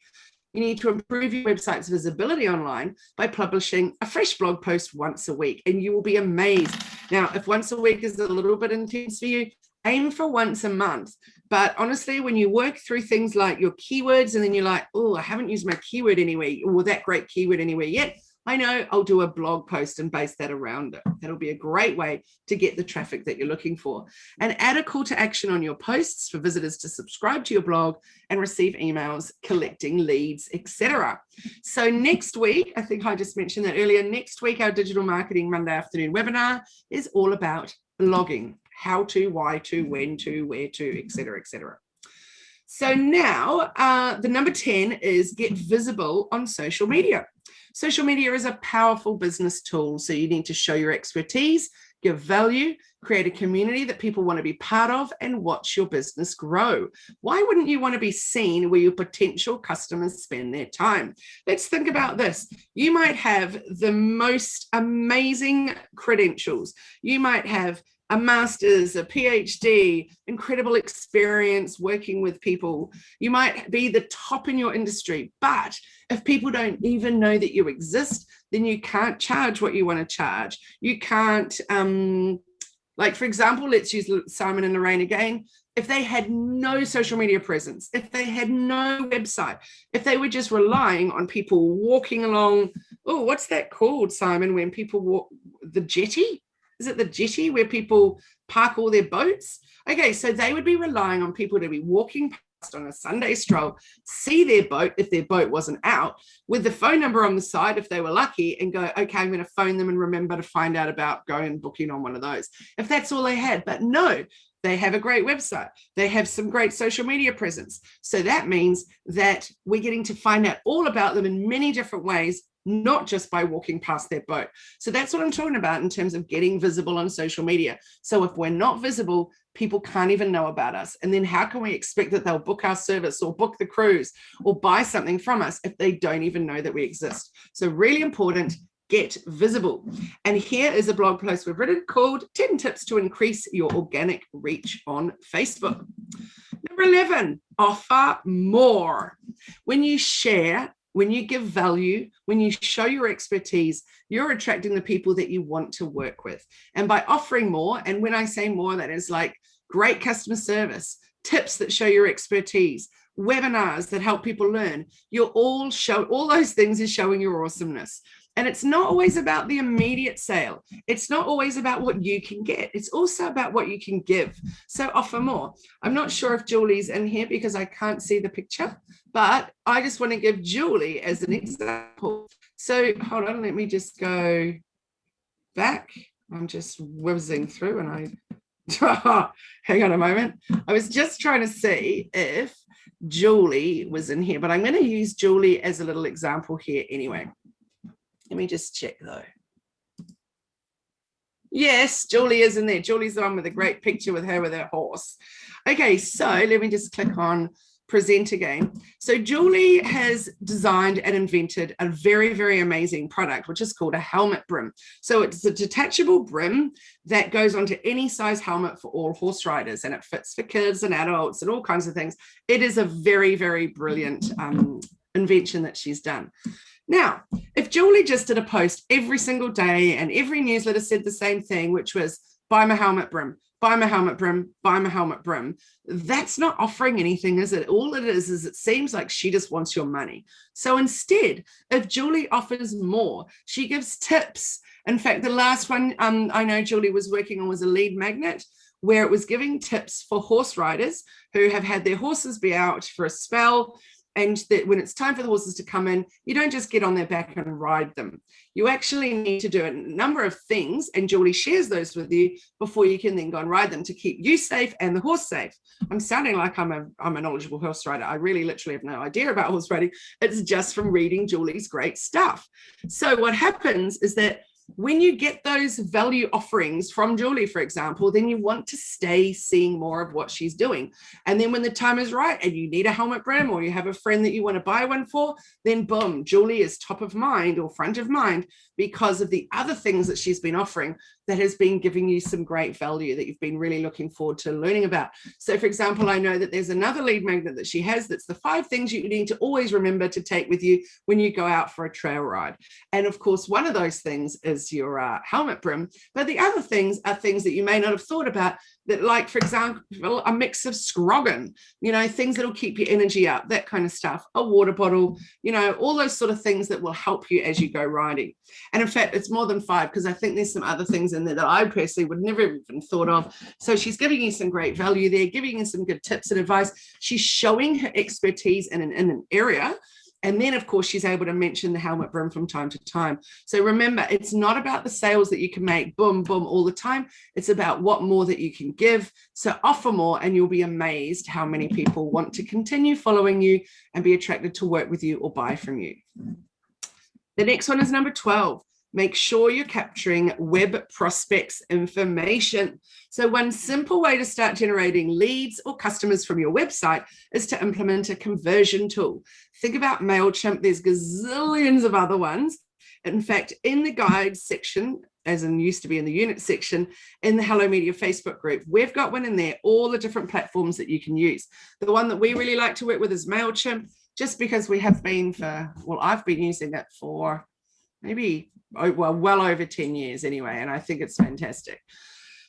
You need to improve your website's visibility online by publishing a fresh blog post once a week, and you will be amazed. Now, if once a week is a little bit intense for you, aim for once a month. But honestly, when you work through things like your keywords and then you're like, oh, I haven't used my keyword anywhere, or that great keyword anywhere yet, I know I'll do a blog post and base that around it. That'll be a great way to get the traffic that you're looking for. And add a call to action on your posts for visitors to subscribe to your blog and receive emails, collecting leads, etc. So next week, I think I just mentioned that earlier, next week, our Digital Marketing Monday afternoon webinar is all about blogging. How to, why to, when to, where to, etc., etc. So now the number 10 is get visible on social media. Social media is a powerful business tool. So you need to show your expertise, give value, create a community that people want to be part of, and watch your business grow. Why wouldn't you want to be seen where your potential customers spend their time? Let's think about this. You might have the most amazing credentials. You might have a master's, a PhD, incredible experience working with people. You might be the top in your industry, but if people don't even know that you exist, then you can't charge what you want to charge. You can't, like for example, let's use Simon and Lorraine again. If they had no social media presence, if they had no website, if they were just relying on people walking along, oh, what's that called, Simon, when people walk, the jetty? Is it the jetty where people park all their boats? Okay, so they would be relying on people to be walking past on a Sunday stroll, see their boat if their boat wasn't out, with the phone number on the side if they were lucky, and go, okay, I'm going to phone them and remember to find out about going and booking on one of those. If that's all they had, but no, they have a great website. They have some great social media presence. So that means that we're getting to find out all about them in many different ways, not just by walking past their boat. So that's what I'm talking about in terms of getting visible on social media. So if we're not visible, people can't even know about us. And then how can we expect that they'll book our service or book the cruise or buy something from us if they don't even know that we exist? So really important, get visible. And here is a blog post we've written called 10 Tips to Increase Your Organic Reach on Facebook. Number 11, offer more. When you share, when you give value, when you show your expertise, you're attracting the people that you want to work with. And by offering more, and when I say more, that is like great customer service, tips that show your expertise, webinars that help people learn, all those things is showing your awesomeness. And it's not always about the immediate sale. It's not always about what you can get. It's also about what you can give. So offer more. I'm not sure if Julie's in here because I can't see the picture, but I just want to give Julie as an example. So hold on, let me just go back. I'm just whizzing through and hang on a moment. I was just trying to see if Julie was in here, but I'm going to use Julie as a little example here anyway. Let me just check though. Yes, Julie is in there. Julie's the one with a great picture with her horse. Okay, so let me just click on present again. So Julie has designed and invented a very, very amazing product, which is called a helmet brim. So it's a detachable brim that goes onto any size helmet for all horse riders, and it fits for kids and adults and all kinds of things. It is a very, very brilliant invention that she's done. Now, if Julie just did a post every single day and every newsletter said the same thing, which was buy my helmet brim, buy my helmet brim, buy my helmet brim, that's not offering anything, is it? All it is it seems like she just wants your money. So instead, if Julie offers more, she gives tips. In fact, the last one I know Julie was working on was a lead magnet, where it was giving tips for horse riders who have had their horses be out for a spell, and that when it's time for the horses to come in, you don't just get on their back and ride them. You actually need to do a number of things, and Julie shares those with you before you can then go and ride them to keep you safe and the horse safe. I'm sounding like I'm a knowledgeable horse rider. I really literally have no idea about horse riding. It's just from reading Julie's great stuff. So what happens is that when you get those value offerings from Julie, for example, then you want to stay seeing more of what she's doing. And then when the time is right and you need a helmet brim, or you have a friend that you want to buy one for, then boom, Julie is top of mind or front of mind because of the other things that she's been offering that has been giving you some great value that you've been really looking forward to learning about. So for example, I know that there's another lead magnet that she has that's the 5 things you need to always remember to take with you when you go out for a trail ride. And of course, one of those things is as your helmet brim. But the other things are things that you may not have thought about, that, like, for example, a mix of scroggin, things that'll keep your energy up, that kind of stuff, a water bottle, all those sort of things that will help you as you go riding. And in fact, it's more than 5, because I think there's some other things in there that I personally would never even thought of. So she's giving you some great value there, giving you some good tips and advice. She's showing her expertise in an area. And then, of course, she's able to mention the helmet brim from time to time. So remember, it's not about the sales that you can make, boom, boom, all the time. It's about what more that you can give. So offer more, and you'll be amazed how many people want to continue following you and be attracted to work with you or buy from you. The next one is number 12. Make sure you're capturing web prospects information. So one simple way to start generating leads or customers from your website is to implement a conversion tool. Think about MailChimp. There's gazillions of other ones. In fact, in the guides section, as in used to be in the unit section, in the Hello Media Facebook group, we've got one in there, all the different platforms that you can use. The one that we really like to work with is MailChimp, just because we have been I've been using it for maybe, well over 10 years anyway, and I think it's fantastic.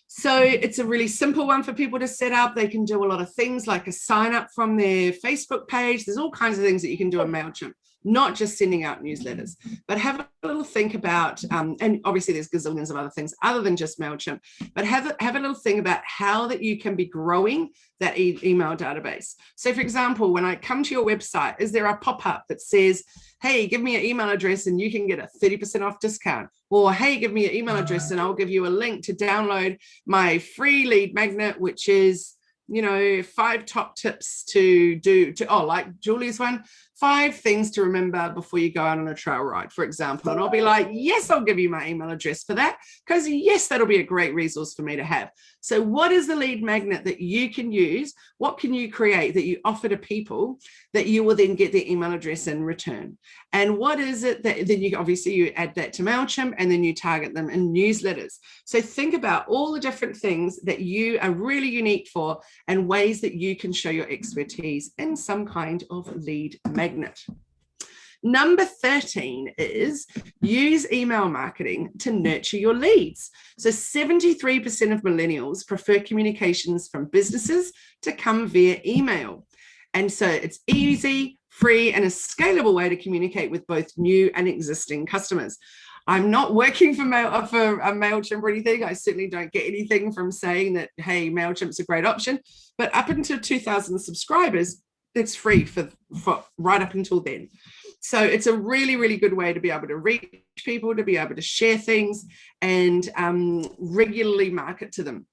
So it's a really simple one for people to set up. They can do a lot of things like a sign up from their Facebook page. There's all kinds of things that you can do on MailChimp, not just sending out newsletters, but have a little think about, and obviously there's gazillions of other things other than just MailChimp, but have a little think about how that you can be growing that email database. So for example, when I come to your website, is there a pop-up that says, hey, give me your email address and you can get a 30% off discount? Or, hey, give me your email address and I'll give you a link to download my free lead magnet, which is, 5 top tips to do, like Julie's one, 5 things to remember before you go out on a trail ride, for example. And I'll be like, yes, I'll give you my email address for that, because yes, that'll be a great resource for me to have. So what is the lead magnet that you can use? What can you create that you offer to people that you will then get their email address in return? And what is it that then you add that to MailChimp, and then you target them in newsletters. So think about all the different things that you are really unique for and ways that you can show your expertise in some kind of lead magnet. Number 13 is use email marketing to nurture your leads. So 73% of millennials prefer communications from businesses to come via email. And so it's easy, free, and a scalable way to communicate with both new and existing customers. I'm not working for MailChimp or anything. I certainly don't get anything from saying that, hey, MailChimp's a great option. But up until 2,000 subscribers, it's free for right up until then. So it's a really, really good way to be able to reach people, to be able to share things and regularly market to them.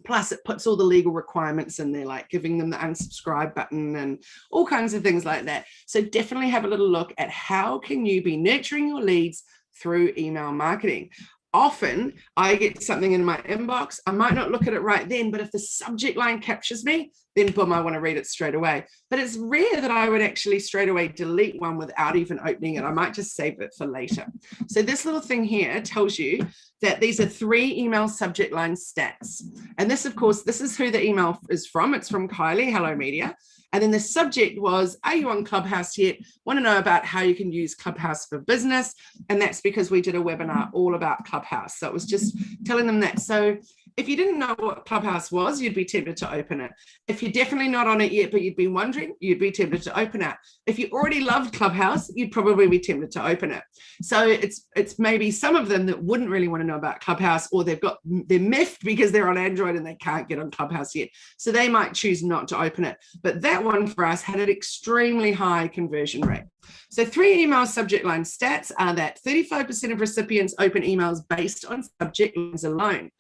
Plus, it puts all the legal requirements in there, like giving them the unsubscribe button and all kinds of things like that. So definitely have a little look at how can you be nurturing your leads through email marketing. Often I get something in my inbox. I might not look at it right then, but if the subject line captures me, then boom, I want to read it straight away. But it's rare that I would actually straight away delete one without even opening it. I might just save it for later. So this little thing here tells you that these are 3 email subject line stats. And this, of course, this is who the email is from. It's from Kylie, Hello Media. And then the subject was, are you on Clubhouse yet? Want to know about how you can use Clubhouse for business. And that's because we did a webinar all about Clubhouse. So it was just telling them that. So if you didn't know what Clubhouse was, you'd be tempted to open it. If you're definitely not on it yet, but you'd been wondering, you'd be tempted to open it. If you already loved Clubhouse, you'd probably be tempted to open it. So it's maybe some of them that wouldn't really want to know about Clubhouse, or they're miffed because they're on Android and they can't get on Clubhouse yet. So they might choose not to open it. But that one for us had an extremely high conversion rate. So 3 email subject line stats are that 35% of recipients open emails based on subject lines alone.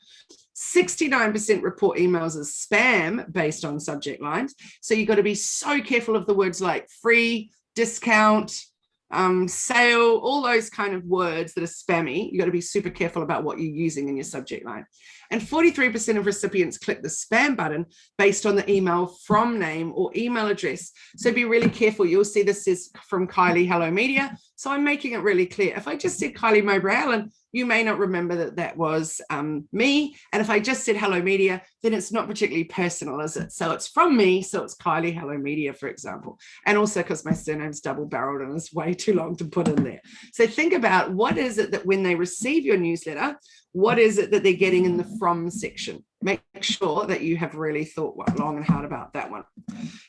69% report emails as spam based on subject lines. So you've got to be so careful of the words like free, discount, sale, all those kind of words that are spammy. You've got to be super careful about what you're using in your subject line. And 43% of recipients click the spam button based on the email from name or email address. So be really careful. You'll see this is from Kylie Hello Media. So I'm making it really clear. If I just said Kylie Mowbray-Allen, you may not remember that that was me. And if I just said Hello Media, then it's not particularly personal, is it? So it's from me, so it's Kylie Hello Media, for example. And also because my surname's double-barreled and it's way too long to put in there. So think about what is it that when they receive your newsletter, what is it that they're getting in the from section? Make sure that you have really thought long and hard about that one.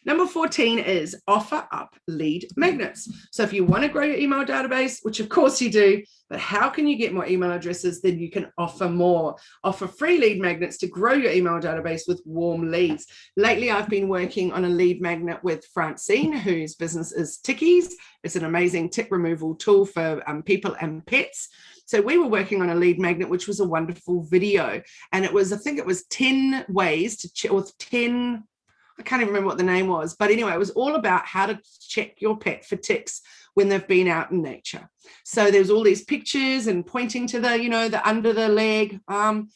Number 14 is offer up lead magnets. So if you want to grow your email database, which of course you do, but how can you get more email addresses? Then you can offer more. Offer free lead magnets to grow your email database with warm leads. Lately, I've been working on a lead magnet with Francine, whose business is Tickies. It's an amazing tick removal tool for people and pets. So we were working on a lead magnet, which was a wonderful video. And it was, I think it was 10 ways to, or 10, I can't even remember what the name was. But anyway, it was all about how to check your pet for ticks when they've been out in nature. So there's all these pictures and pointing to the, the under the leg, like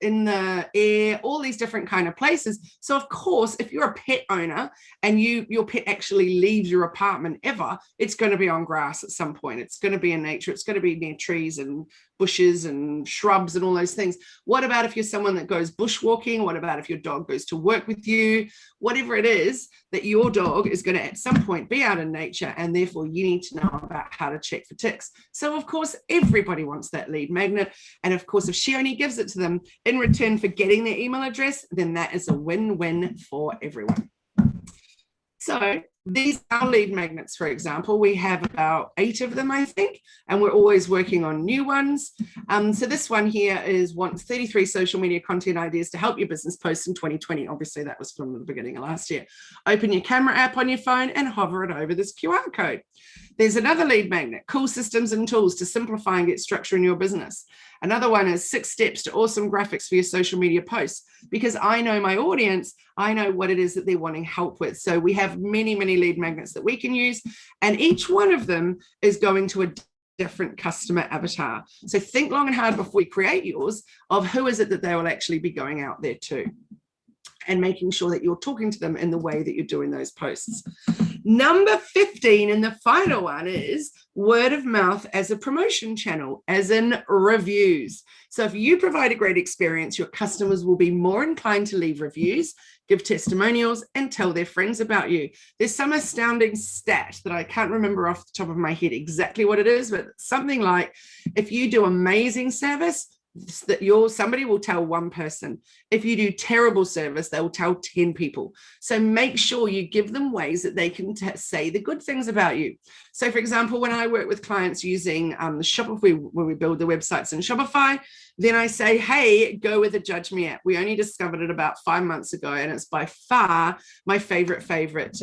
in the air, all these different kind of places. So of course, if you're a pet owner and your pet actually leaves your apartment ever, it's going to be on grass at some point. It's going to be in nature. It's going to be near trees and bushes and shrubs and all those things. What about if you're someone that goes bushwalking? What about if your dog goes to work with you? Whatever it is that your dog is going to at some point be out in nature, and therefore you need to know about how to check for ticks. So of course, everybody wants that lead magnet. And of course, if she only gives it to them in return for getting their email address, then that is a win-win for everyone. So these are lead magnets, for example. We have about 8 of them, I think, and we're always working on new ones. So this one here is wants 33 social media content ideas to help your business post in 2020. Obviously, that was from the beginning of last year. Open your camera app on your phone and hover it over this QR code. There's another lead magnet, cool systems and tools to simplify and get structure in your business. Another one is 6 steps to awesome graphics for your social media posts, because I know my audience, I know what it is that they're wanting help with. So we have many, many lead magnets that we can use, and each one of them is going to a different customer avatar. So think long and hard before you create yours of who is it that they will actually be going out there to, and making sure that you're talking to them in the way that you're doing those posts. Number 15, and the final one, is word of mouth as a promotion channel, as in reviews. So if you provide a great experience, your customers will be more inclined to leave reviews, give testimonials, and tell their friends about you. There's some astounding stat that I can't remember off the top of my head exactly what it is, but something like if you do amazing service, that somebody will tell one person. If you do terrible service, they will tell 10 people. So make sure you give them ways that they can say the good things about you. So for example, when I work with clients using the Shopify, when we build the websites in Shopify, then I say, hey, go with the Judge Me app. We only discovered it about 5 months ago, and it's by far my favorite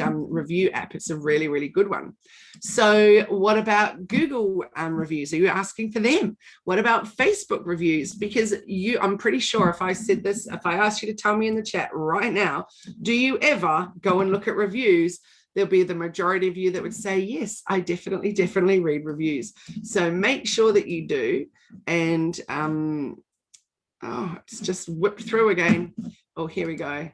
review app. It's a really, really good one. So what about Google reviews? Are you asking for them? What about Facebook reviews? Because I'm pretty sure if I said this, if I asked you to tell me in the chat right now, do you ever go and look at reviews? There'll be the majority of you that would say, yes, I definitely read reviews. So make sure that you do. And it's just whipped through again. Oh, here we go.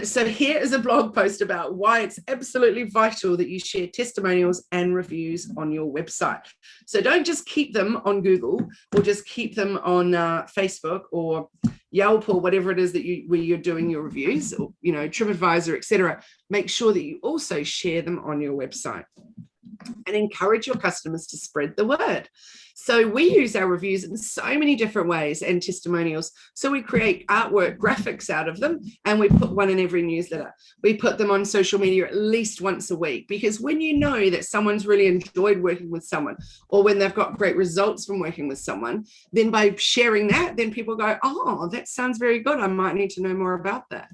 So here is a blog post about why it's absolutely vital that you share testimonials and reviews on your website. So don't just keep them on Google, or just keep them on Facebook or Yelp or whatever it is that where you're doing your reviews, or TripAdvisor, etc. Make sure that you also share them on your website and encourage your customers to spread the word. So we use our reviews in so many different ways, and testimonials. So we create artwork, graphics out of them, and we put one in every newsletter. We put them on social media at least once a week, because when you know that someone's really enjoyed working with someone, or when they've got great results from working with someone, then by sharing that, then people go, oh, that sounds very good. I might need to know more about that.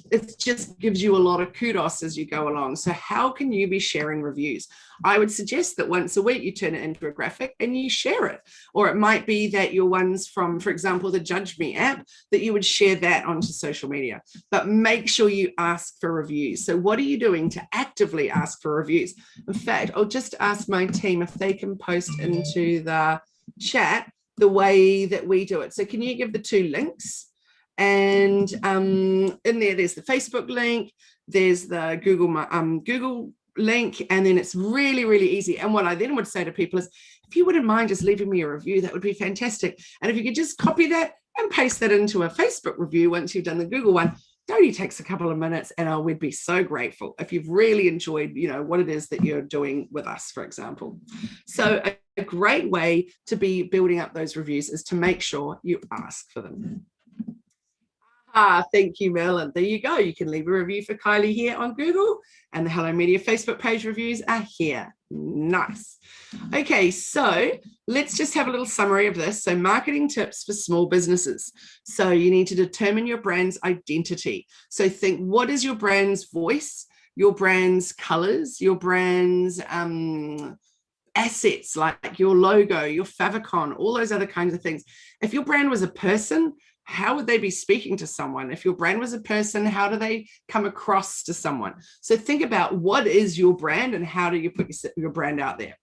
It just gives you a lot of kudos as you go along. So how can you be sharing reviews? I would suggest that once a week you turn it into a graphic and you share it. Or it might be that your ones from, for example, the Judge Me app, that you would share that onto social media. But make sure you ask for reviews. So what are you doing to actively ask for reviews? In fact, I'll just ask my team if they can post into the chat the way that we do it. So can you give the 2 links? And in there's the Facebook link, there's the Google link, and then it's really, really easy. And what I then would say to people is, if you wouldn't mind just leaving me a review, that would be fantastic. And if you could just copy that and paste that into a Facebook review once you've done the Google one. It only takes a couple of minutes, and we'd be so grateful if you've really enjoyed, what it is that you're doing with us, for example. So a great way to be building up those reviews is to make sure you ask for them. Thank you, Mel. And there you go. You can leave a review for Kylie here on Google, and the Hello Media Facebook page reviews are here. Nice. Okay, so let's just have a little summary of this. So marketing tips for small businesses. So you need to determine your brand's identity. So think, what is your brand's voice, your brand's colors, your brand's assets, like your logo, your favicon, all those other kinds of things. If your brand was a person, how would they be speaking to someone? If your brand was a person, how do they come across to someone? So think about, what is your brand and how do you put your brand out there?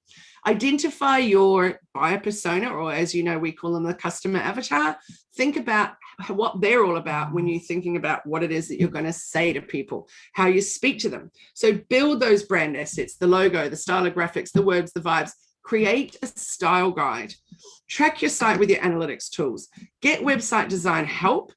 Identify your buyer persona, or as you know, we call them the customer avatar. Think about what they're all about when you're thinking about what it is that you're going to say to people, how you speak to them. So build those brand assets, the logo, the stylographics, the words, the vibes. Create a style guide. Track your site with your analytics tools. Get website design help,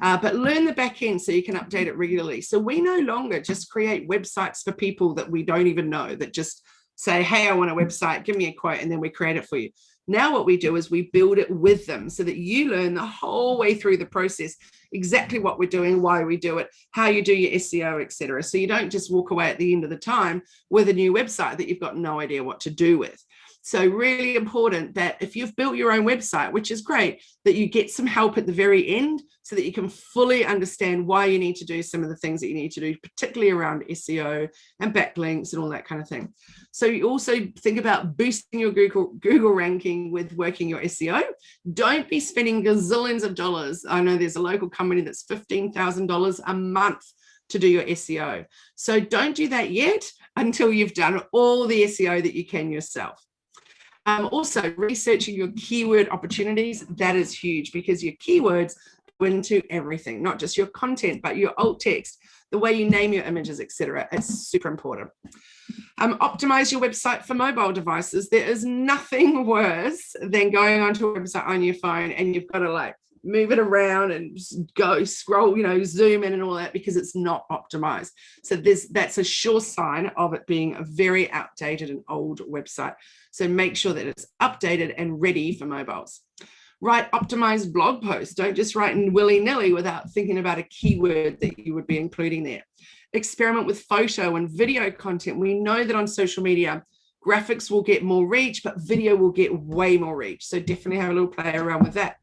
but learn the back end so you can update it regularly. So we no longer just create websites for people that we don't even know, that just say, hey, I want a website, give me a quote, and then we create it for you. Now what we do is we build it with them so that you learn the whole way through the process exactly what we're doing, why we do it, how you do your SEO, etc. So you don't just walk away at the end of the time with a new website that you've got no idea what to do with. So really important that if you've built your own website, which is great, that you get some help at the very end so that you can fully understand why you need to do some of the things that you need to do, particularly around SEO and backlinks and all that kind of thing. So you also think about boosting your Google ranking with working your SEO. Don't be spending gazillions of dollars. I know there's a local company that's $15,000 a month to do your SEO. So don't do that yet until you've done all the SEO that you can yourself. Also, researching your keyword opportunities, that is huge, because your keywords go into everything, not just your content, but your alt text, the way you name your images, etc. It's super important. Optimize your website for mobile devices. There is nothing worse than going onto a website on your phone and you've got to move it around and go scroll, zoom in and all that, because it's not optimized. So that's a sure sign of it being a very outdated and old website. So make sure that it's updated and ready for mobiles. Write optimized blog posts. Don't just write in willy-nilly without thinking about a keyword that you would be including there. Experiment with photo and video content. We know that on social media, graphics will get more reach, but video will get way more reach. So definitely have a little play around with that.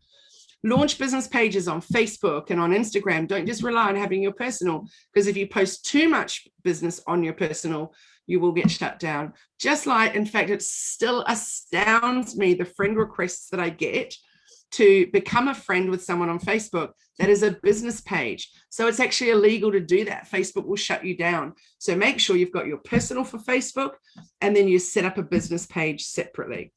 Launch business pages on Facebook and on Instagram. Don't just rely on having your personal, because if you post too much business on your personal, you will get shut down. Just like, in fact, it still astounds me, the friend requests that I get to become a friend with someone on Facebook that is a business page. So it's actually illegal to do that. Facebook will shut you down. So make sure you've got your personal for Facebook, and then you set up a business page separately.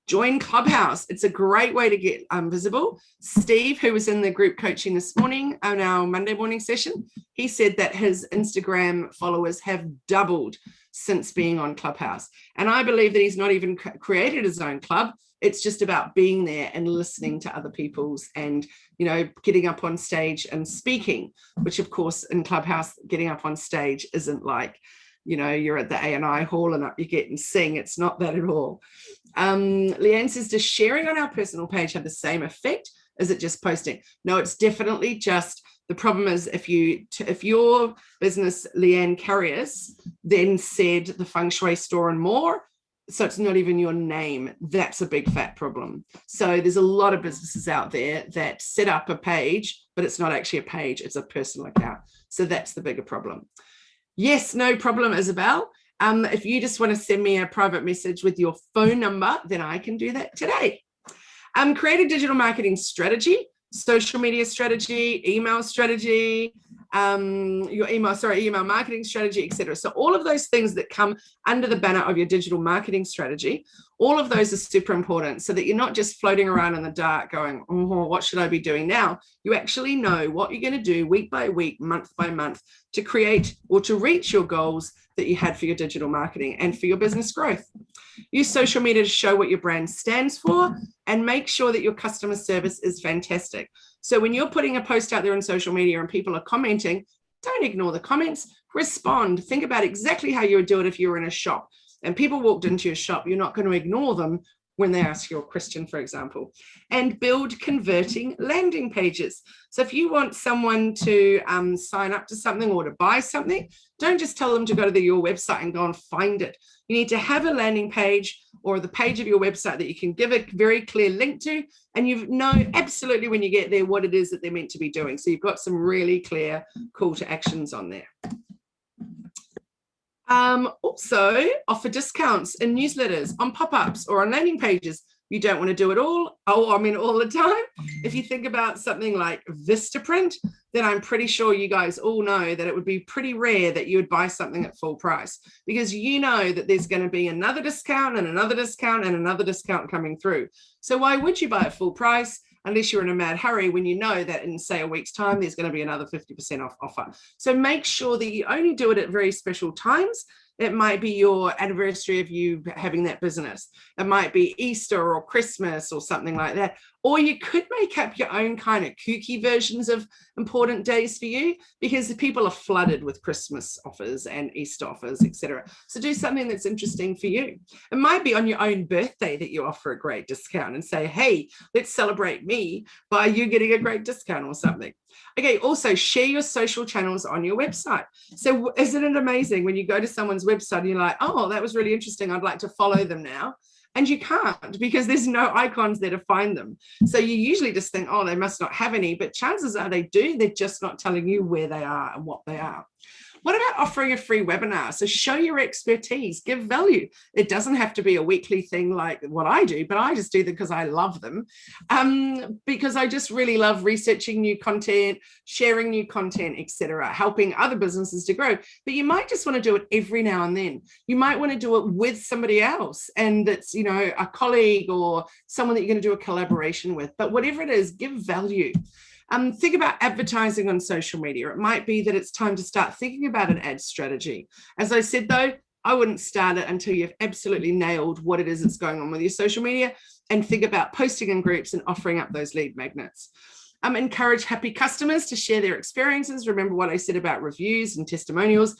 Join Clubhouse. It's a great way to get visible. Steve, who was in the group coaching this morning on our Monday morning session, he said that his Instagram followers have doubled since being on Clubhouse. And I believe that he's not even created his own club. It's just about being there and listening to other people's and, getting up on stage and speaking, which of course in Clubhouse, getting up on stage isn't like, you're at the A&I hall and up you get and sing. It's not that at all. Leanne says, does sharing on our personal page have the same effect? Is it just posting? No, it's definitely just, the problem is if your business, Leanne Carriers, then said the Feng Shui Store and More, so it's not even your name, that's a big fat problem. So there's a lot of businesses out there that set up a page, but it's not actually a page, it's a personal account. So that's the bigger problem. Yes, no problem, Isabel. If you just want to send me a private message with your phone number, then I can do that today. Create a digital marketing strategy, social media strategy, email strategy, your email marketing strategy, etc. So all of those things that come under the banner of your digital marketing strategy, all of those are super important so that you're not just floating around in the dark going, oh, what should I be doing now? You actually know what you're going to do week by week, month by month to create or to reach your goals that you had for your digital marketing and for your business growth. Use social media to show what your brand stands for and make sure that your customer service is fantastic. So when you're putting a post out there on social media and people are commenting, don't ignore the comments, respond. Think about exactly how you would do it if you were in a shop and people walked into your shop. You're not going to ignore them when they ask you a question, for example. And build converting landing pages. So if you want someone to sign up to something or to buy something, don't just tell them to go to your website and go and find it. You need to have a landing page or the page of your website that you can give a very clear link to, and you know absolutely when you get there what it is that they're meant to be doing. So you've got some really clear call to actions on there. Also offer discounts in newsletters, on pop-ups or on landing pages. You don't want to do it all the time. If you think about something like Vistaprint, then I'm pretty sure you guys all know that it would be pretty rare that you would buy something at full price because you know that there's going to be another discount and another discount and another discount coming through. So why would you buy at full price unless you're in a mad hurry when you know that in, say, a week's time, there's going to be another 50% off offer. So make sure that you only do it at very special times. It might be your anniversary of you having that business. It might be Easter or Christmas or something like that. Or you could make up your own kind of kooky versions of important days for you because the people are flooded with Christmas offers and Easter offers, etc. So do something that's interesting for you. It might be on your own birthday that you offer a great discount and say, hey, let's celebrate me by you getting a great discount or something. Okay, also share your social channels on your website. So isn't it amazing when you go to someone's website and you're like, oh, that was really interesting, I'd like to follow them now. And you can't because there's no icons there to find them. So you usually just think, oh, they must not have any, but chances are they do. They're just not telling you where they are and what they are. What about offering a free webinar? So show your expertise, give value. It doesn't have to be a weekly thing like what I do, but I just do them because I love them. Because I just really love researching new content, sharing new content, etc., helping other businesses to grow. But you might just want to do it every now and then. You might want to do it with somebody else, and it's, you know, a colleague or someone that you're going to do a collaboration with. But whatever it is, give value. Think about advertising on social media. It might be that it's time to start thinking about an ad strategy. As I said, though, I wouldn't start it until you've absolutely nailed what it is that's going on with your social media and think about posting in groups and offering up those lead magnets. Encourage happy customers to share their experiences. Remember what I said about reviews and testimonials.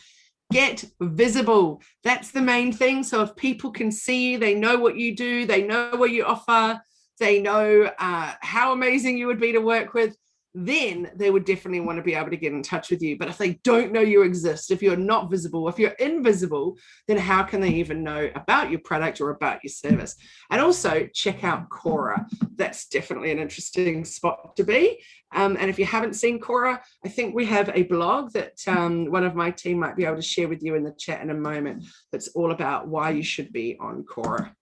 Get visible. That's the main thing. So if people can see you, they know what you do, they know what you offer, they know how amazing you would be to work with, then they would definitely want to be able to get in touch with you. But if they don't know you exist, if you're not visible, if you're invisible, then how can they even know about your product or about your service? And also check out Quora. That's definitely an interesting spot to be. And if you haven't seen Quora, I think we have a blog that one of my team might be able to share with you in the chat in a moment. That's all about why you should be on Quora.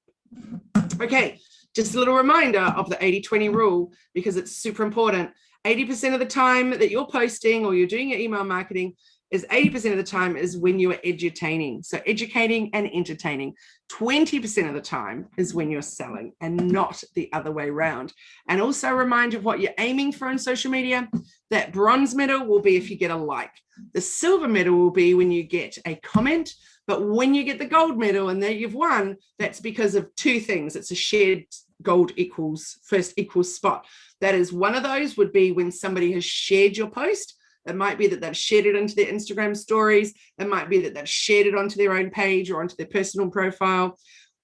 Okay, just a little reminder of the 80-20 rule because it's super important. 80% of the time that you're posting or you're doing your email marketing is 80% of the time is when you are edutaining. So educating and entertaining. 20% of the time is when you're selling and not the other way around. And also a reminder of what you're aiming for in social media. That bronze medal will be if you get a like. The silver medal will be when you get a comment. But when you get the gold medal and there you've won, that's because of two things. It's a shared gold equals first equals spot. That is, one of those would be when somebody has shared your post. It might be that they've shared it into their Instagram stories. It might be that they've shared it onto their own page or onto their personal profile.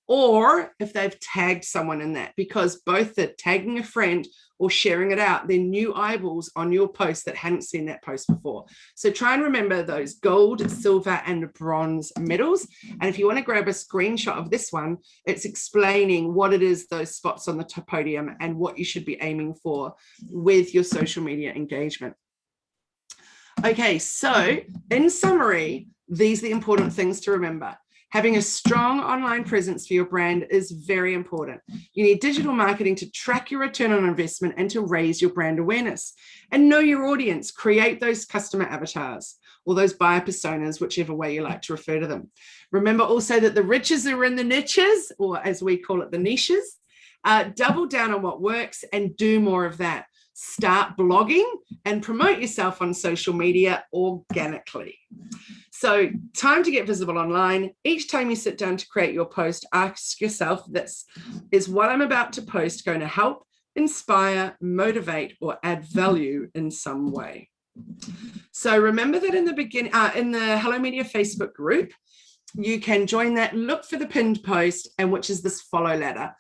Or if they've tagged someone in that, because both the tagging a friend or sharing it out, they're new eyeballs on your post that hadn't seen that post before. So try and remember those gold, silver, and bronze medals. And if you want to grab a screenshot of this one, it's explaining what it is, those spots on the podium, and what you should be aiming for with your social media engagement. Okay, so in summary, these are the important things to remember. Having a strong online presence for your brand is very important. You need digital marketing to track your return on investment and to raise your brand awareness. And know your audience. Create those customer avatars or those buyer personas, whichever way you like to refer to them. Remember also that the riches are in the niches, or as we call it, the niches. Double down on what works and do more of that. Start blogging and promote yourself on social media organically. So, time to get visible online. Each time you sit down to create your post, ask yourself, this is what I'm about to post going to help, inspire, motivate, or add value in some way. So remember that in the beginning, in the Hello Media Facebook group, you can join that, look for the pinned post, and which is this follow ladder.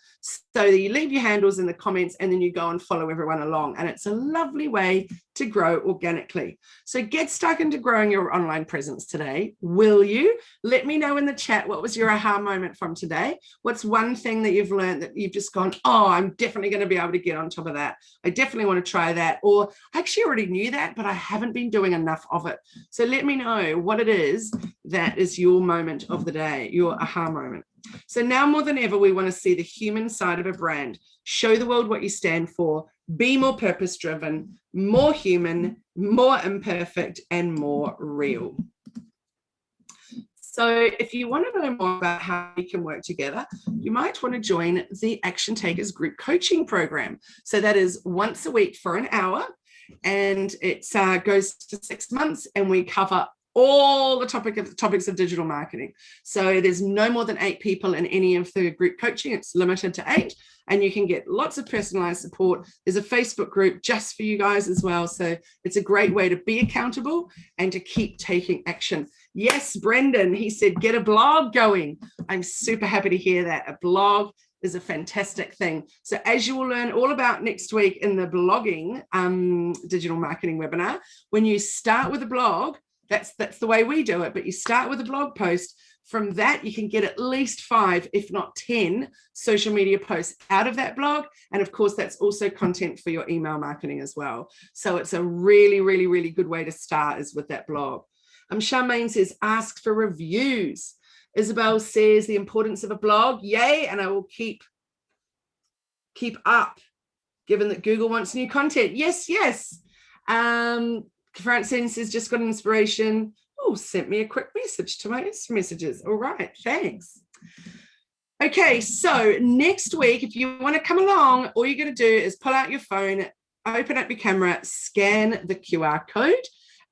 So you leave your handles in the comments and then you go and follow everyone along. And it's a lovely way to grow organically. So get stuck into growing your online presence today. Will you? Let me know in the chat, what was your aha moment from today? What's one thing that you've learned that you've just gone, oh, I'm definitely going to be able to get on top of that. I definitely want to try that. Or I actually already knew that, but I haven't been doing enough of it. So let me know what it is that is your moment of the day, your aha moment. So now more than ever, we want to see the human side of a brand. Show the world what you stand for. Be more purpose-driven, more human, more imperfect, and more real. So if you want to know more about how we can work together, you might want to join the Action Takers group coaching program. So that is once a week for an hour, and it goes to 6 months, and we cover all the topics of digital marketing. So there's no more than 8 people in any of the group coaching. It's limited to 8, and you can get lots of personalized support. There's a Facebook group just for you guys as well. So it's a great way to be accountable and to keep taking action. Yes, Brendan, he said, get a blog going. I'm super happy to hear that. A blog is a fantastic thing. So as you will learn all about next week in the blogging digital marketing webinar, when you start with a blog, that's the way we do it, but you start with a blog post. From that, you can get at least 5, if not 10, social media posts out of that blog. And of course, that's also content for your email marketing as well. So it's a really, really, really good way to start is with that blog. Charmaine says, ask for reviews. Isabel says the importance of a blog. Yay, and I will keep up, given that Google wants new content. Yes, yes. Francine says, just got an inspiration. Oh, sent me a quick message to my Insta messages. All right, thanks. Okay, so next week, if you want to come along, all you're going to do is pull out your phone, open up your camera, scan the QR code.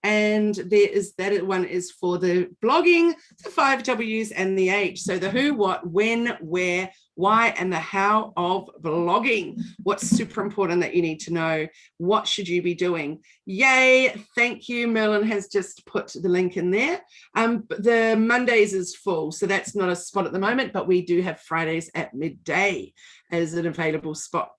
And that one is for the blogging, the 5 W's and the H. So the who, what, when, where, why, and the how of blogging. What's super important that you need to know? What should you be doing? Yay, thank you. Merlin has just put the link in there. The Mondays is full, so that's not a spot at the moment, but we do have Fridays at midday as an available spot.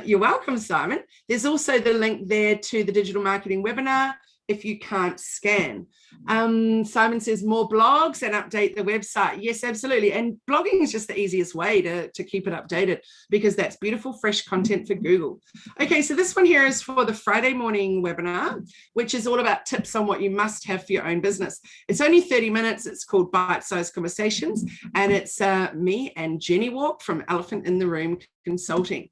You're welcome, Simon. There's also the link there to the digital marketing webinar if you can't scan. Simon says more blogs and update the website. Yes, absolutely. And blogging is just the easiest way to keep it updated, because that's beautiful, fresh content for Google. Okay, so this one here is for the Friday morning webinar, which is all about tips on what you must have for your own business. It's only 30 minutes. It's called Bite-Sized Conversations, and it's me and Jenny Walk from Elephant in the Room Consulting.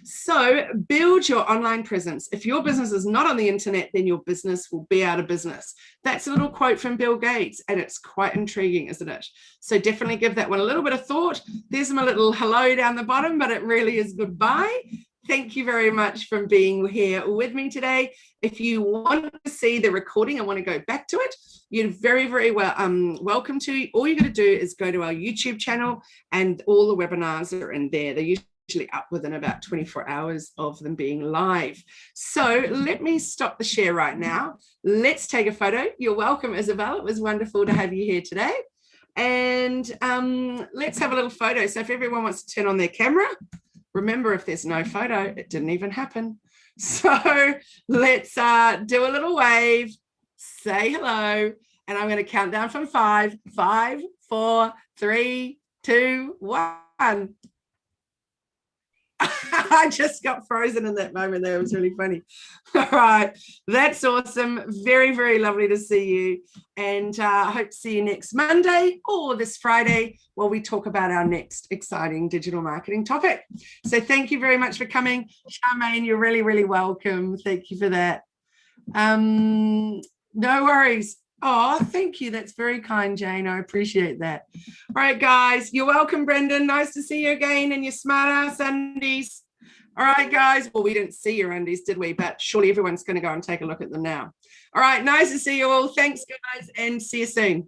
So build your online presence. If your business is not on the internet, then your business will be out of business. That's a little quote from Bill Gates, and it's quite intriguing, isn't it? So definitely give that one a little bit of thought. There's my little hello down the bottom, but it really is goodbye. Thank you very much for being here with me today. If you want to see the recording and want to go back to it, you're very, very welcome to. All you got to do is go to our YouTube channel, and all the webinars are in there. They're usually up within about 24 hours of them being live. So let me stop the share right now. Let's take a photo. You're welcome, Isabel. It was wonderful to have you here today. And let's have a little photo. So if everyone wants to turn on their camera, remember, if there's no photo, it didn't even happen. So let's do a little wave, say hello, and I'm going to count down from 5. 5, 4, 3, 2, 1. I just got frozen in that moment there. It was really funny. All right. That's awesome. Very, very lovely to see you. And I hope to see you next Monday or this Friday while we talk about our next exciting digital marketing topic. So thank you very much for coming. Charmaine, you're really, really welcome. Thank you for that. No worries. Oh, thank you. That's very kind, Jane. I appreciate that. All right, guys. You're welcome, Brendan. Nice to see you again in your smart ass undies. All right, guys. Well, we didn't see your undies, did we? But surely everyone's going to go and take a look at them now. All right. Nice to see you all. Thanks, guys, and see you soon.